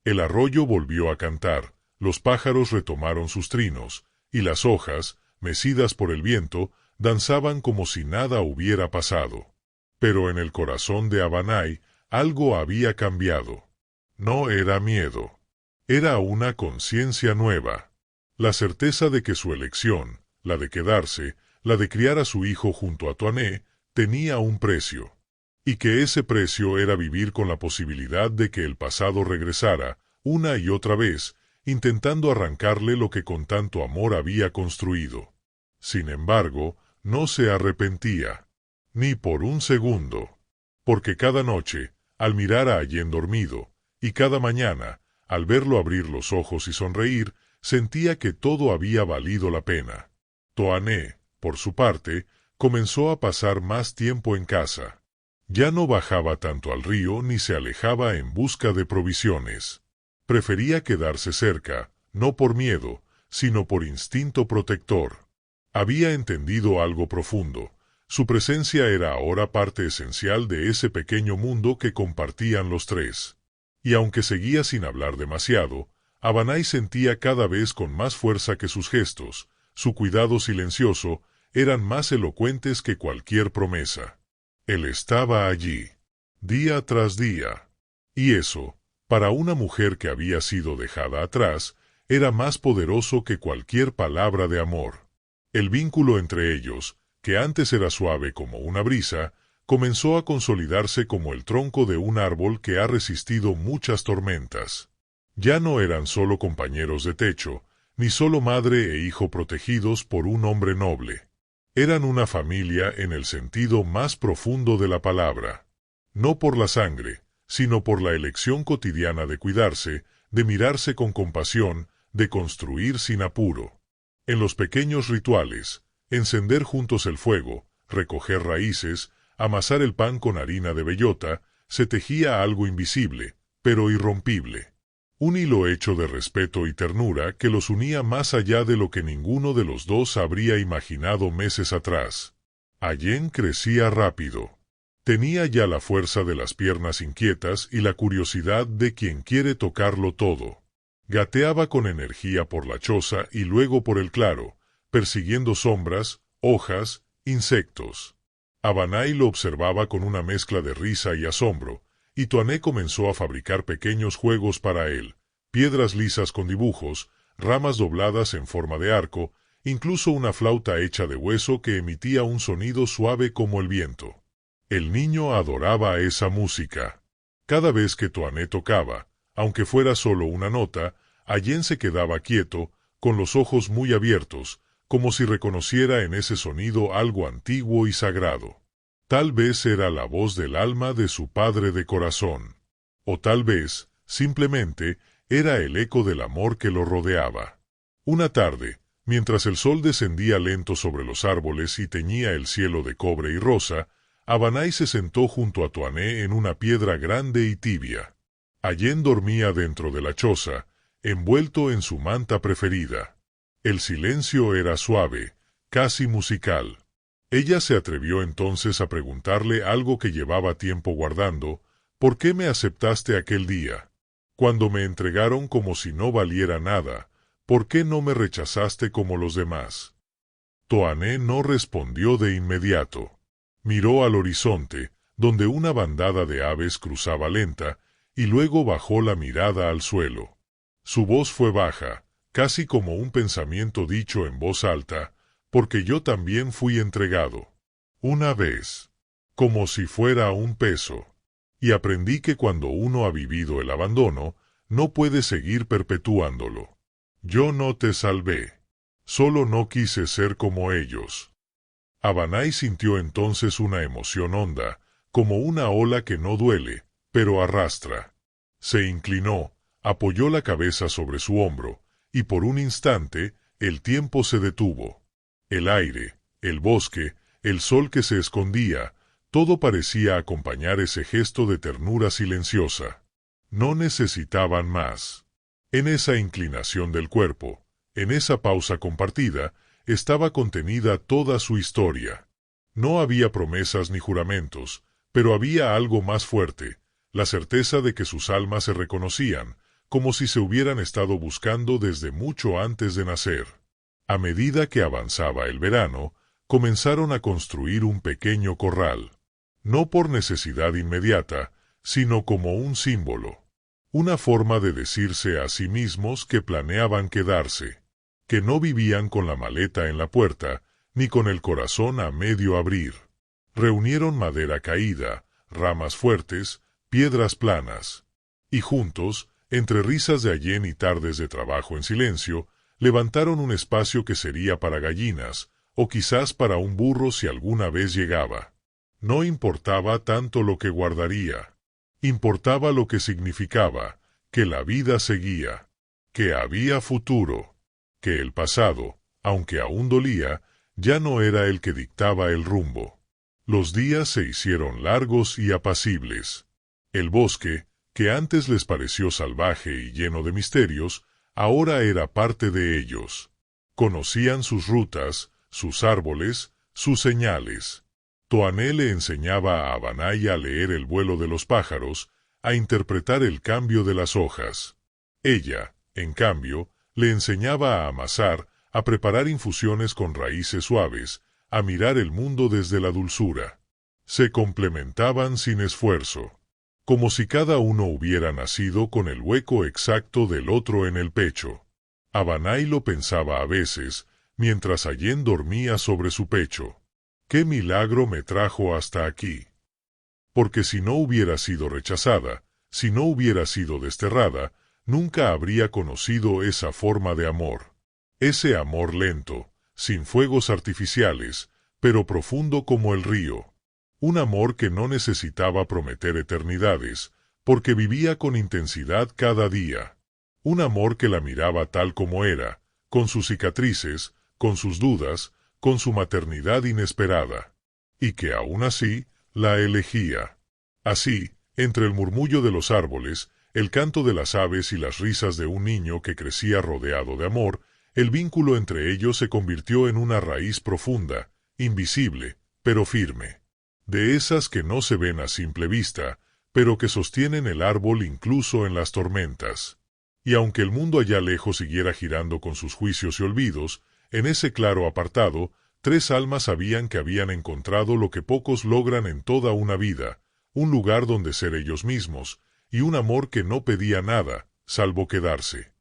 El arroyo volvió a cantar, los pájaros retomaron sus trinos, y las hojas, mecidas por el viento, danzaban como si nada hubiera pasado. Pero en el corazón de Abanay algo había cambiado. No era miedo. Era una conciencia nueva. La certeza de que su elección, la de quedarse, la de criar a su hijo junto a Toané, tenía un precio. Y que ese precio era vivir con la posibilidad de que el pasado regresara, una y otra vez, intentando arrancarle lo que con tanto amor había construido. Sin embargo, no se arrepentía, ni por un segundo, porque cada noche, al mirar a Yen dormido, y cada mañana, al verlo abrir los ojos y sonreír, sentía que todo había valido la pena. Toané, por su parte, comenzó a pasar más tiempo en casa. Ya no bajaba tanto al río ni se alejaba en busca de provisiones. Prefería quedarse cerca, no por miedo, sino por instinto protector. Había entendido algo profundo. Su presencia era ahora parte esencial de ese pequeño mundo que compartían los tres. Y aunque seguía sin hablar demasiado, Abanay sentía cada vez con más fuerza que sus gestos, su cuidado silencioso, eran más elocuentes que cualquier promesa. Él estaba allí, día tras día. Y eso, para una mujer que había sido dejada atrás, era más poderoso que cualquier palabra de amor. El vínculo entre ellos, que antes era suave como una brisa, comenzó a consolidarse como el tronco de un árbol que ha resistido muchas tormentas. Ya no eran solo compañeros de techo, ni solo madre e hijo protegidos por un hombre noble. Eran una familia en el sentido más profundo de la palabra. No por la sangre, sino por la elección cotidiana de cuidarse, de mirarse con compasión, de construir sin apuro. En los pequeños rituales, encender juntos el fuego, recoger raíces, amasar el pan con harina de bellota, se tejía algo invisible, pero irrompible. Un hilo hecho de respeto y ternura que los unía más allá de lo que ninguno de los dos habría imaginado meses atrás. Allen crecía rápido. Tenía ya la fuerza de las piernas inquietas y la curiosidad de quien quiere tocarlo todo. Gateaba con energía por la choza y luego por el claro, persiguiendo sombras, hojas, insectos. Abanay lo observaba con una mezcla de risa y asombro, y Toané comenzó a fabricar pequeños juegos para él, piedras lisas con dibujos, ramas dobladas en forma de arco, incluso una flauta hecha de hueso que emitía un sonido suave como el viento. El niño adoraba esa música. Cada vez que Toané tocaba, aunque fuera solo una nota, Allen se quedaba quieto, con los ojos muy abiertos, como si reconociera en ese sonido algo antiguo y sagrado. Tal vez era la voz del alma de su padre de corazón. O tal vez, simplemente, era el eco del amor que lo rodeaba. Una tarde, mientras el sol descendía lento sobre los árboles y teñía el cielo de cobre y rosa, Abanay se sentó junto a Toané en una piedra grande y tibia. Allen dormía dentro de la choza, envuelto en su manta preferida. El silencio era suave, casi musical. Ella se atrevió entonces a preguntarle algo que llevaba tiempo guardando: ¿por qué me aceptaste aquel día? Cuando me entregaron como si no valiera nada, ¿por qué no me rechazaste como los demás? Toané no respondió de inmediato. Miró al horizonte, donde una bandada de aves cruzaba lenta, y luego bajó la mirada al suelo. Su voz fue baja, casi como un pensamiento dicho en voz alta: porque yo también fui entregado. Una vez. Como si fuera un peso. Y aprendí que cuando uno ha vivido el abandono, no puede seguir perpetuándolo. Yo no te salvé. Solo no quise ser como ellos. Abanay sintió entonces una emoción honda, como una ola que no duele, pero arrastra. Se inclinó, apoyó la cabeza sobre su hombro, y por un instante, el tiempo se detuvo. El aire, el bosque, el sol que se escondía, todo parecía acompañar ese gesto de ternura silenciosa. No necesitaban más. En esa inclinación del cuerpo, en esa pausa compartida, estaba contenida toda su historia. No había promesas ni juramentos, pero había algo más fuerte, la certeza de que sus almas se reconocían, como si se hubieran estado buscando desde mucho antes de nacer. A medida que avanzaba el verano, comenzaron a construir un pequeño corral. No por necesidad inmediata, sino como un símbolo. Una forma de decirse a sí mismos que planeaban quedarse. Que no vivían con la maleta en la puerta, ni con el corazón a medio abrir. Reunieron madera caída, ramas fuertes, piedras planas. Y juntos, entre risas de Allen y tardes de trabajo en silencio, levantaron un espacio que sería para gallinas, o quizás para un burro si alguna vez llegaba. No importaba tanto lo que guardaría. Importaba lo que significaba, que la vida seguía, que había futuro, que el pasado, Aunque aún dolía, ya no era el que dictaba el rumbo. Los días se hicieron largos y apacibles. El bosque, que antes les pareció salvaje y lleno de misterios, ahora era parte de ellos. Conocían sus rutas, sus árboles, sus señales. Toané le enseñaba a Abanay a leer el vuelo de los pájaros, a interpretar el cambio de las hojas. Ella, en cambio, le enseñaba a amasar, a preparar infusiones con raíces suaves, a mirar el mundo desde la dulzura. Se complementaban sin esfuerzo, como si cada uno hubiera nacido con el hueco exacto del otro en el pecho. Abanay lo pensaba a veces, mientras Allen dormía sobre su pecho. ¿Qué milagro me trajo hasta aquí? Porque si no hubiera sido rechazada, si no hubiera sido desterrada, nunca habría conocido esa forma de amor. Ese amor lento, sin fuegos artificiales, pero profundo como el río. Un amor que no necesitaba prometer eternidades, porque vivía con intensidad cada día. Un amor que la miraba tal como era, con sus cicatrices, con sus dudas, con su maternidad inesperada. Y que aún así, la elegía. Así, entre el murmullo de los árboles, el canto de las aves y las risas de un niño que crecía rodeado de amor, el vínculo entre ellos se convirtió en una raíz profunda, invisible, pero firme. De esas que no se ven a simple vista, pero que sostienen el árbol incluso en las tormentas. Y aunque el mundo allá lejos siguiera girando con sus juicios y olvidos, en ese claro apartado, tres almas sabían que habían encontrado lo que pocos logran en toda una vida, un lugar donde ser ellos mismos, y un amor que no pedía nada, salvo quedarse.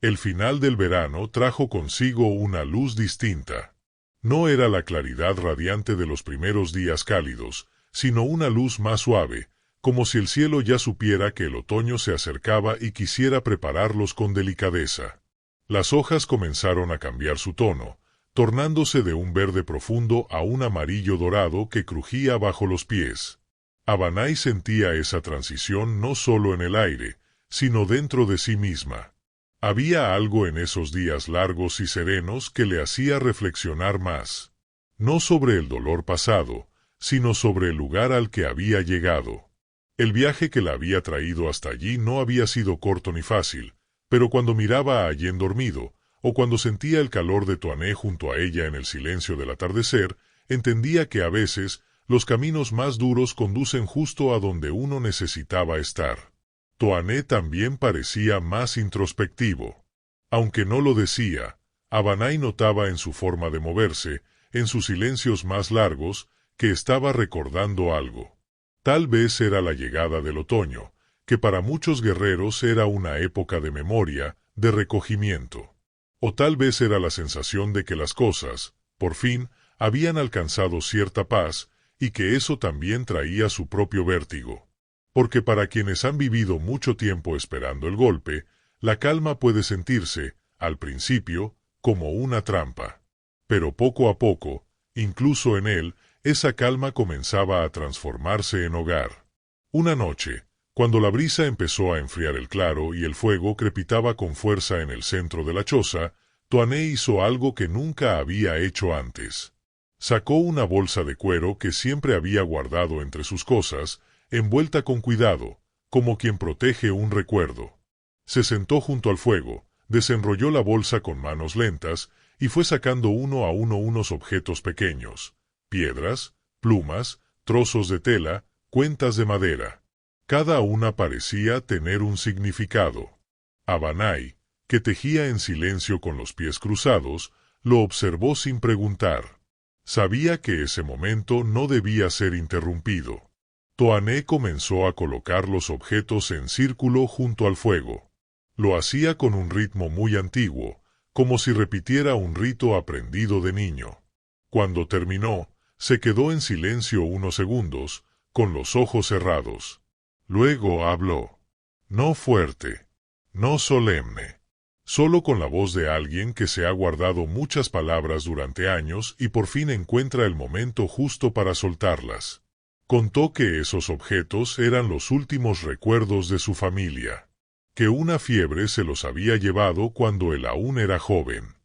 El final del verano trajo consigo una luz distinta. No era la claridad radiante de los primeros días cálidos, sino una luz más suave, como si el cielo ya supiera que el otoño se acercaba y quisiera prepararlos con delicadeza. Las hojas comenzaron a cambiar su tono, tornándose de un verde profundo a un amarillo dorado que crujía bajo los pies. Abanay sentía esa transición no solo en el aire, sino dentro de sí misma. Había algo en esos días largos y serenos que le hacía reflexionar más. No sobre el dolor pasado, sino sobre el lugar al que había llegado. El viaje que la había traído hasta allí no había sido corto ni fácil, pero cuando miraba a Allen dormido, o cuando sentía el calor de Toané junto a ella en el silencio del atardecer, entendía que a veces los caminos más duros conducen justo a donde uno necesitaba estar. Toané también parecía más introspectivo. Aunque no lo decía, Abanay notaba en su forma de moverse, en sus silencios más largos, que estaba recordando algo. Tal vez era la llegada del otoño, que para muchos guerreros era una época de memoria, de recogimiento. O tal vez era la sensación de que las cosas, por fin, habían alcanzado cierta paz, y que eso también traía su propio vértigo. Porque para quienes han vivido mucho tiempo esperando el golpe, la calma puede sentirse, al principio, como una trampa. Pero poco a poco, incluso en él, esa calma comenzaba a transformarse en hogar. Una noche, cuando la brisa empezó a enfriar el claro y el fuego crepitaba con fuerza en el centro de la choza, Toané hizo algo que nunca había hecho antes. Sacó una bolsa de cuero que siempre había guardado entre sus cosas, envuelta con cuidado, como quien protege un recuerdo. Se sentó junto al fuego, desenrolló la bolsa con manos lentas y fue sacando uno a uno unos objetos pequeños, piedras, plumas, trozos de tela, cuentas de madera. Cada una parecía tener un significado. Abanay, que tejía en silencio con los pies cruzados, lo observó sin preguntar. Sabía que ese momento no debía ser interrumpido. Toané comenzó a colocar los objetos en círculo junto al fuego. Lo hacía con un ritmo muy antiguo, como si repitiera un rito aprendido de niño. Cuando terminó, se quedó en silencio unos segundos, con los ojos cerrados. Luego habló. No fuerte, no solemne, solo con la voz de alguien que se ha guardado muchas palabras durante años y por fin encuentra el momento justo para soltarlas. Contó que esos objetos eran los últimos recuerdos de su familia, que una fiebre se los había llevado cuando él aún era joven,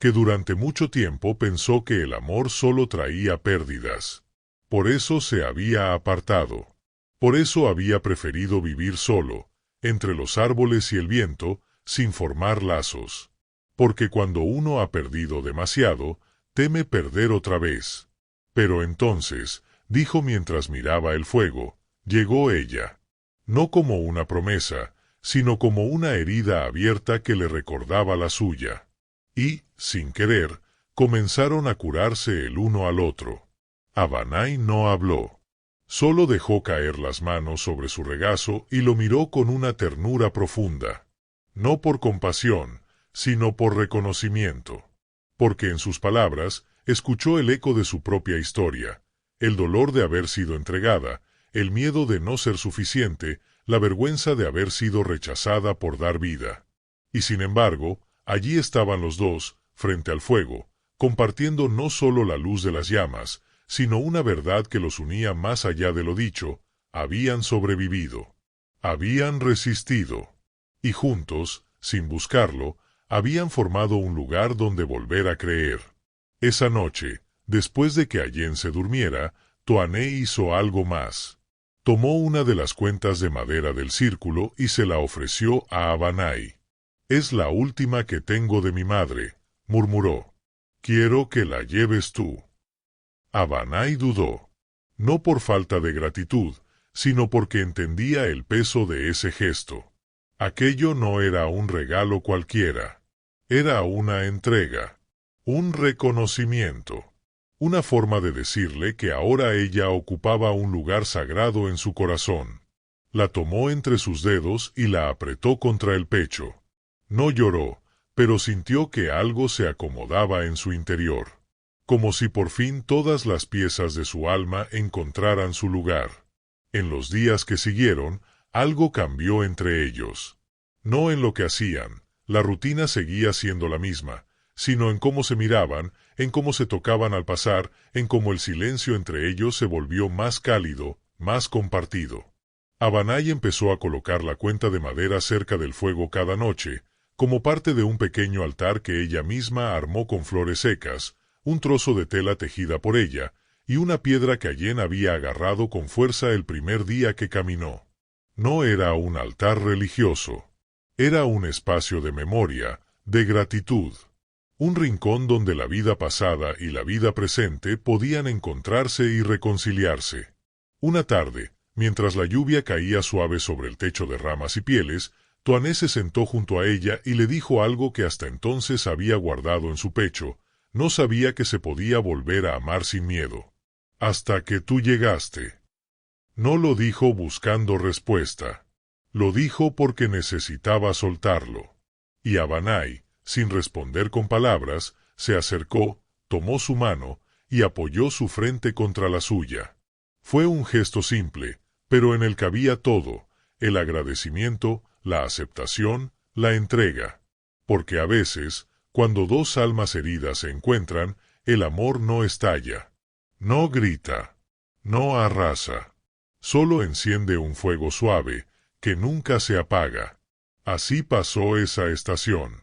que durante mucho tiempo pensó que el amor solo traía pérdidas. Por eso se había apartado. Por eso había preferido vivir solo, entre los árboles y el viento, sin formar lazos. Porque cuando uno ha perdido demasiado, teme perder otra vez. Pero entonces, dijo mientras miraba el fuego, llegó ella. No como una promesa, sino como una herida abierta que le recordaba la suya. Y, sin querer, comenzaron a curarse el uno al otro. Abanay no habló. Solo dejó caer las manos sobre su regazo y lo miró con una ternura profunda. No por compasión, sino por reconocimiento. Porque en sus palabras escuchó el eco de su propia historia, el dolor de haber sido entregada, el miedo de no ser suficiente, la vergüenza de haber sido rechazada por dar vida. Y sin embargo, allí estaban los dos, frente al fuego, compartiendo no solo la luz de las llamas, sino una verdad que los unía más allá de lo dicho: habían sobrevivido. Habían resistido. Y juntos, sin buscarlo, habían formado un lugar donde volver a creer. Esa noche, después de que Allen se durmiera, Toané hizo algo más. Tomó una de las cuentas de madera del círculo y se la ofreció a Abanay. «Es la última que tengo de mi madre», murmuró. «Quiero que la lleves tú». Abanay dudó. No por falta de gratitud, sino porque entendía el peso de ese gesto. Aquello no era un regalo cualquiera. Era una entrega. Un reconocimiento. Una forma de decirle que ahora ella ocupaba un lugar sagrado en su corazón. La tomó entre sus dedos y la apretó contra el pecho. No lloró, pero sintió que algo se acomodaba en su interior. Como si por fin todas las piezas de su alma encontraran su lugar. En los días que siguieron, algo cambió entre ellos. No en lo que hacían, la rutina seguía siendo la misma, sino en cómo se miraban, en cómo se tocaban al pasar, en cómo el silencio entre ellos se volvió más cálido, más compartido. Abanay empezó a colocar la cuenta de madera cerca del fuego cada noche, como parte de un pequeño altar que ella misma armó con flores secas, un trozo de tela tejida por ella, y una piedra que Allen había agarrado con fuerza el primer día que caminó. No era un altar religioso. Era un espacio de memoria, de gratitud. Un rincón donde la vida pasada y la vida presente podían encontrarse y reconciliarse. Una tarde, mientras la lluvia caía suave sobre el techo de ramas y pieles, Toané se sentó junto a ella y le dijo algo que hasta entonces había guardado en su pecho. No sabía que se podía volver a amar sin miedo. Hasta que tú llegaste. No lo dijo buscando respuesta. Lo dijo porque necesitaba soltarlo. Y Abanay, sin responder con palabras, se acercó, tomó su mano y apoyó su frente contra la suya. Fue un gesto simple, pero en él cabía todo: el agradecimiento, la aceptación, la entrega. Porque a veces, cuando dos almas heridas se encuentran, el amor no estalla, no grita, no arrasa. Solo enciende un fuego suave, que nunca se apaga. Así pasó esa estación.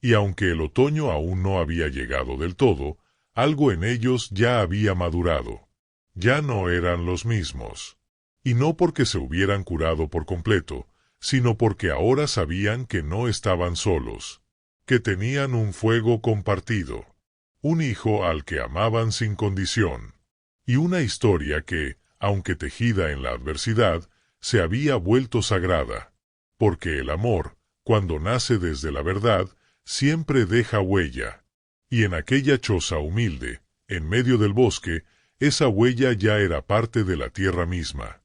Y aunque el otoño aún no había llegado del todo, algo en ellos ya había madurado. Ya no eran los mismos. Y no porque se hubieran curado por completo, sino porque ahora sabían que no estaban solos, que tenían un fuego compartido, un hijo al que amaban sin condición, y una historia que, aunque tejida en la adversidad, se había vuelto sagrada, porque el amor, cuando nace desde la verdad, siempre deja huella, y en aquella choza humilde, en medio del bosque, esa huella ya era parte de la tierra misma.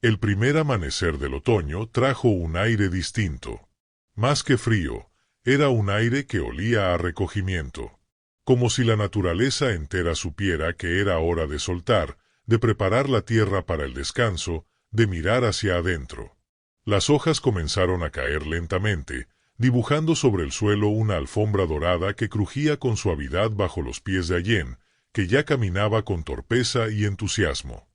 El primer amanecer del otoño trajo un aire distinto. Más que frío, era un aire que olía a recogimiento. Como si la naturaleza entera supiera que era hora de soltar, de preparar la tierra para el descanso, de mirar hacia adentro. Las hojas comenzaron a caer lentamente, dibujando sobre el suelo una alfombra dorada que crujía con suavidad bajo los pies de Allen, que ya caminaba con torpeza y entusiasmo.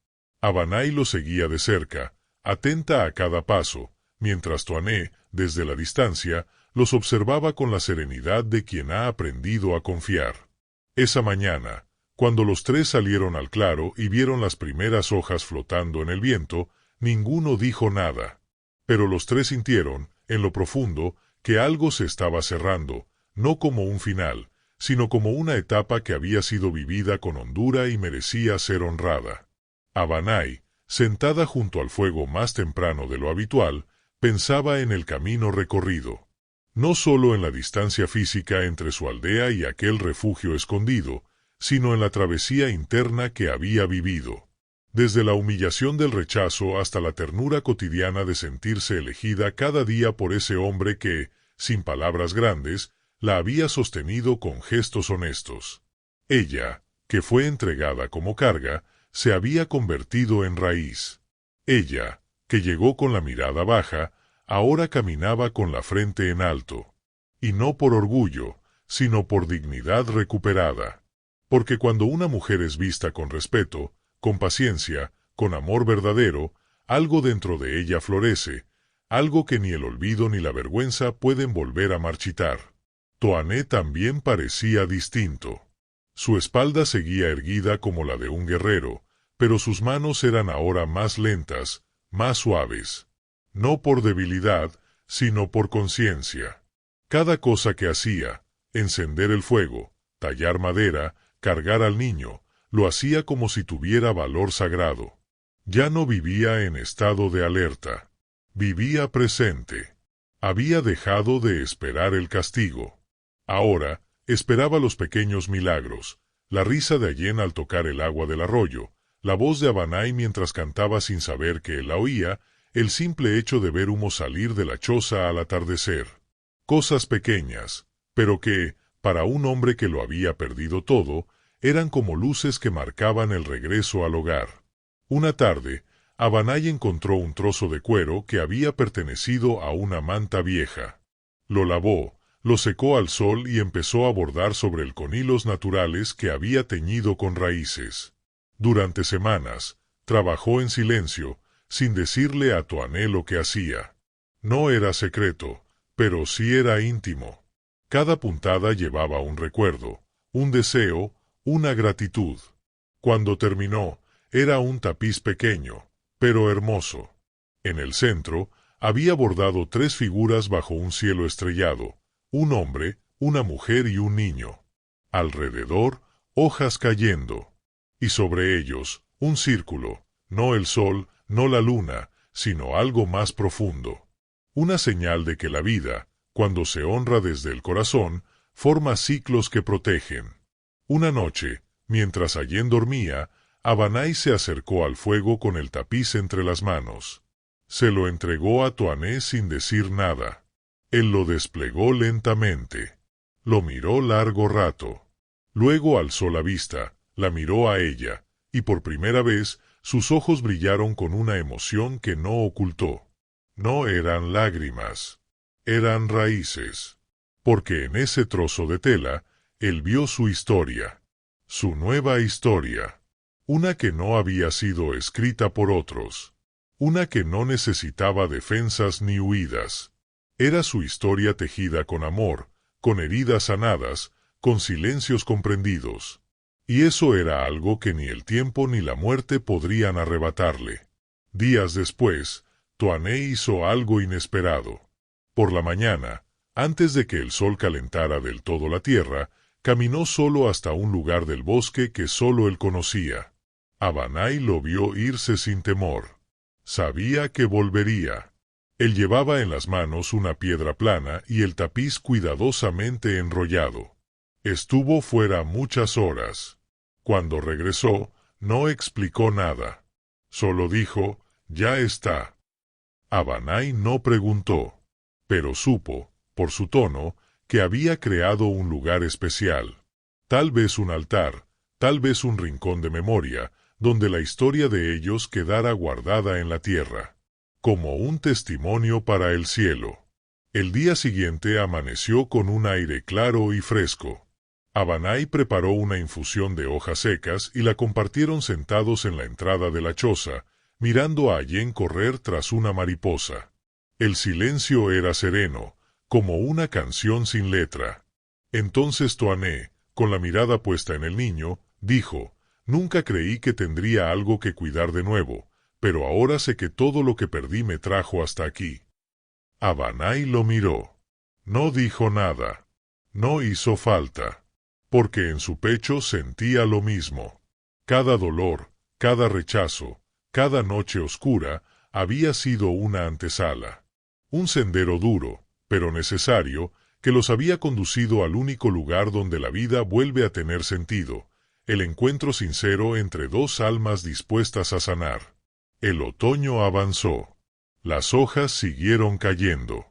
Abanay lo seguía de cerca, atenta a cada paso, mientras Toané, desde la distancia, los observaba con la serenidad de quien ha aprendido a confiar. Esa mañana, cuando los tres salieron al claro y vieron las primeras hojas flotando en el viento, ninguno dijo nada. Pero los tres sintieron, en lo profundo, que algo se estaba cerrando, no como un final, sino como una etapa que había sido vivida con hondura y merecía ser honrada. Abanay, sentada junto al fuego más temprano de lo habitual, pensaba en el camino recorrido. No solo en la distancia física entre su aldea y aquel refugio escondido, sino en la travesía interna que había vivido. Desde la humillación del rechazo hasta la ternura cotidiana de sentirse elegida cada día por ese hombre que, sin palabras grandes, la había sostenido con gestos honestos. Ella, que fue entregada como carga, se había convertido en raíz. Ella, que llegó con la mirada baja, ahora caminaba con la frente en alto. Y no por orgullo, sino por dignidad recuperada. Porque cuando una mujer es vista con respeto, con paciencia, con amor verdadero, algo dentro de ella florece, algo que ni el olvido ni la vergüenza pueden volver a marchitar. Toané también parecía distinto. Su espalda seguía erguida como la de un guerrero, pero sus manos eran ahora más lentas, más suaves. No por debilidad, sino por conciencia. Cada cosa que hacía, encender el fuego, tallar madera, cargar al niño, lo hacía como si tuviera valor sagrado. Ya no vivía en estado de alerta. Vivía presente. Había dejado de esperar el castigo. Ahora, esperaba los pequeños milagros, la risa de Allen al tocar el agua del arroyo, la voz de Abanay mientras cantaba sin saber que él la oía, el simple hecho de ver humo salir de la choza al atardecer. Cosas pequeñas, pero que, para un hombre que lo había perdido todo, eran como luces que marcaban el regreso al hogar. Una tarde, Abanay encontró un trozo de cuero que había pertenecido a una manta vieja. Lo lavó, lo secó al sol y empezó a bordar sobre él con hilos naturales que había teñido con raíces. Durante semanas, trabajó en silencio, sin decirle a Toané lo que hacía. No era secreto, pero sí era íntimo. Cada puntada llevaba un recuerdo, un deseo, una gratitud. Cuando terminó, era un tapiz pequeño, pero hermoso. En el centro, había bordado 3 figuras bajo un cielo estrellado, un hombre, una mujer y un niño. Alrededor, hojas cayendo. Y sobre ellos, un círculo, no el sol, no la luna, sino algo más profundo. Una señal de que la vida, cuando se honra desde el corazón, forma ciclos que protegen. Una noche, mientras Allen dormía, Abanay se acercó al fuego con el tapiz entre las manos. Se lo entregó a Toané sin decir nada. Él lo desplegó lentamente. Lo miró largo rato. Luego alzó la vista, la miró a ella, y por primera vez sus ojos brillaron con una emoción que no ocultó. No eran lágrimas, eran raíces. Porque en ese trozo de tela, él vio su historia. Su nueva historia. Una que no había sido escrita por otros. Una que no necesitaba defensas ni huidas. Era su historia tejida con amor, con heridas sanadas, con silencios comprendidos. Y eso era algo que ni el tiempo ni la muerte podrían arrebatarle. Días después, Toané hizo algo inesperado. Por la mañana, antes de que el sol calentara del todo la tierra, caminó solo hasta un lugar del bosque que solo él conocía. Abanay lo vio irse sin temor. Sabía que volvería. Él llevaba en las manos una piedra plana y el tapiz cuidadosamente enrollado. Estuvo fuera muchas horas. Cuando regresó, no explicó nada. Solo dijo, «Ya está». Abanay no preguntó, pero supo, por su tono, que había creado un lugar especial. Tal vez un altar, tal vez un rincón de memoria, donde la historia de ellos quedara guardada en la tierra, como un testimonio para el cielo. El día siguiente amaneció con un aire claro y fresco. Abanay preparó una infusión de hojas secas y la compartieron sentados en la entrada de la choza, mirando a Allen correr tras una mariposa. El silencio era sereno, como una canción sin letra. Entonces Toané, con la mirada puesta en el niño, dijo: «Nunca creí que tendría algo que cuidar de nuevo, pero ahora sé que todo lo que perdí me trajo hasta aquí». Abanay lo miró. No dijo nada. No hizo falta, porque en su pecho sentía lo mismo. Cada dolor, cada rechazo, cada noche oscura había sido una antesala. Un sendero duro, pero necesario, que los había conducido al único lugar donde la vida vuelve a tener sentido, el encuentro sincero entre dos almas dispuestas a sanar. El otoño avanzó. Las hojas siguieron cayendo.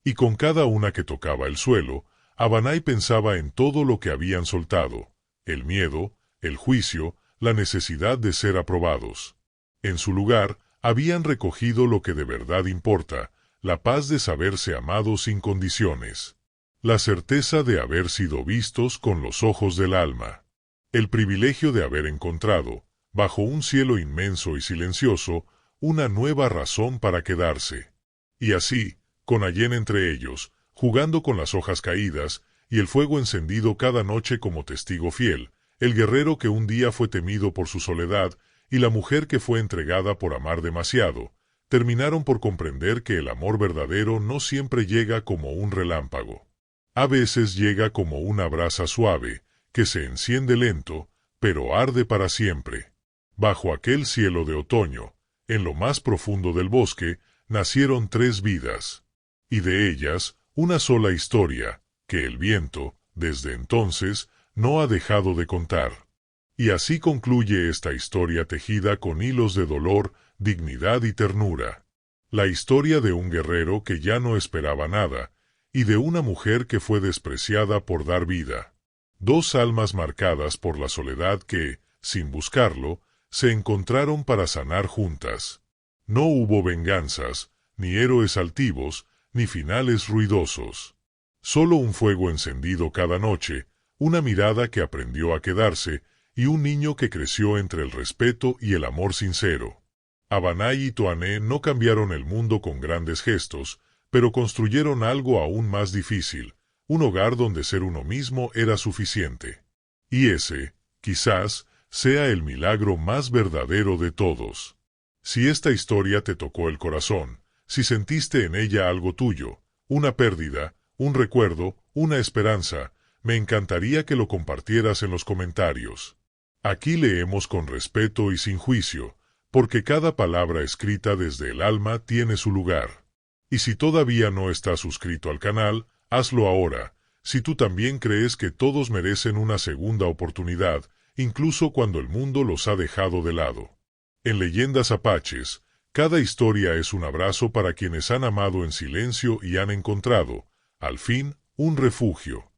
Y con cada una que tocaba el suelo, Abanay pensaba en todo lo que habían soltado: el miedo, el juicio, la necesidad de ser aprobados. En su lugar, habían recogido lo que de verdad importa: la paz de saberse amados sin condiciones, la certeza de haber sido vistos con los ojos del alma, el privilegio de haber encontrado, bajo un cielo inmenso y silencioso, una nueva razón para quedarse. Y así, con Allen entre ellos, jugando con las hojas caídas, y el fuego encendido cada noche como testigo fiel, el guerrero que un día fue temido por su soledad, y la mujer que fue entregada por amar demasiado, terminaron por comprender que el amor verdadero no siempre llega como un relámpago. A veces llega como una brasa suave, que se enciende lento, pero arde para siempre. Bajo aquel cielo de otoño, en lo más profundo del bosque, nacieron 3 vidas. Y de ellas, una sola historia, que el viento, desde entonces, no ha dejado de contar. Y así concluye esta historia tejida con hilos de dolor, dignidad y ternura. La historia de un guerrero que ya no esperaba nada, y de una mujer que fue despreciada por dar vida. 2 almas marcadas por la soledad que, sin buscarlo, se encontraron para sanar juntas. No hubo venganzas, ni héroes altivos, ni finales ruidosos. Solo un fuego encendido cada noche, una mirada que aprendió a quedarse, y un niño que creció entre el respeto y el amor sincero. Abanay y Toané no cambiaron el mundo con grandes gestos, pero construyeron algo aún más difícil: un hogar donde ser uno mismo era suficiente. Y ese, quizás, sea el milagro más verdadero de todos. Si esta historia te tocó el corazón, si sentiste en ella algo tuyo, una pérdida, un recuerdo, una esperanza, me encantaría que lo compartieras en los comentarios. Aquí leemos con respeto y sin juicio, porque cada palabra escrita desde el alma tiene su lugar. Y si todavía no estás suscrito al canal, hazlo ahora, si tú también crees que todos merecen una segunda oportunidad, incluso cuando el mundo los ha dejado de lado. En Leyendas Apaches, cada historia es un abrazo para quienes han amado en silencio y han encontrado, al fin, un refugio.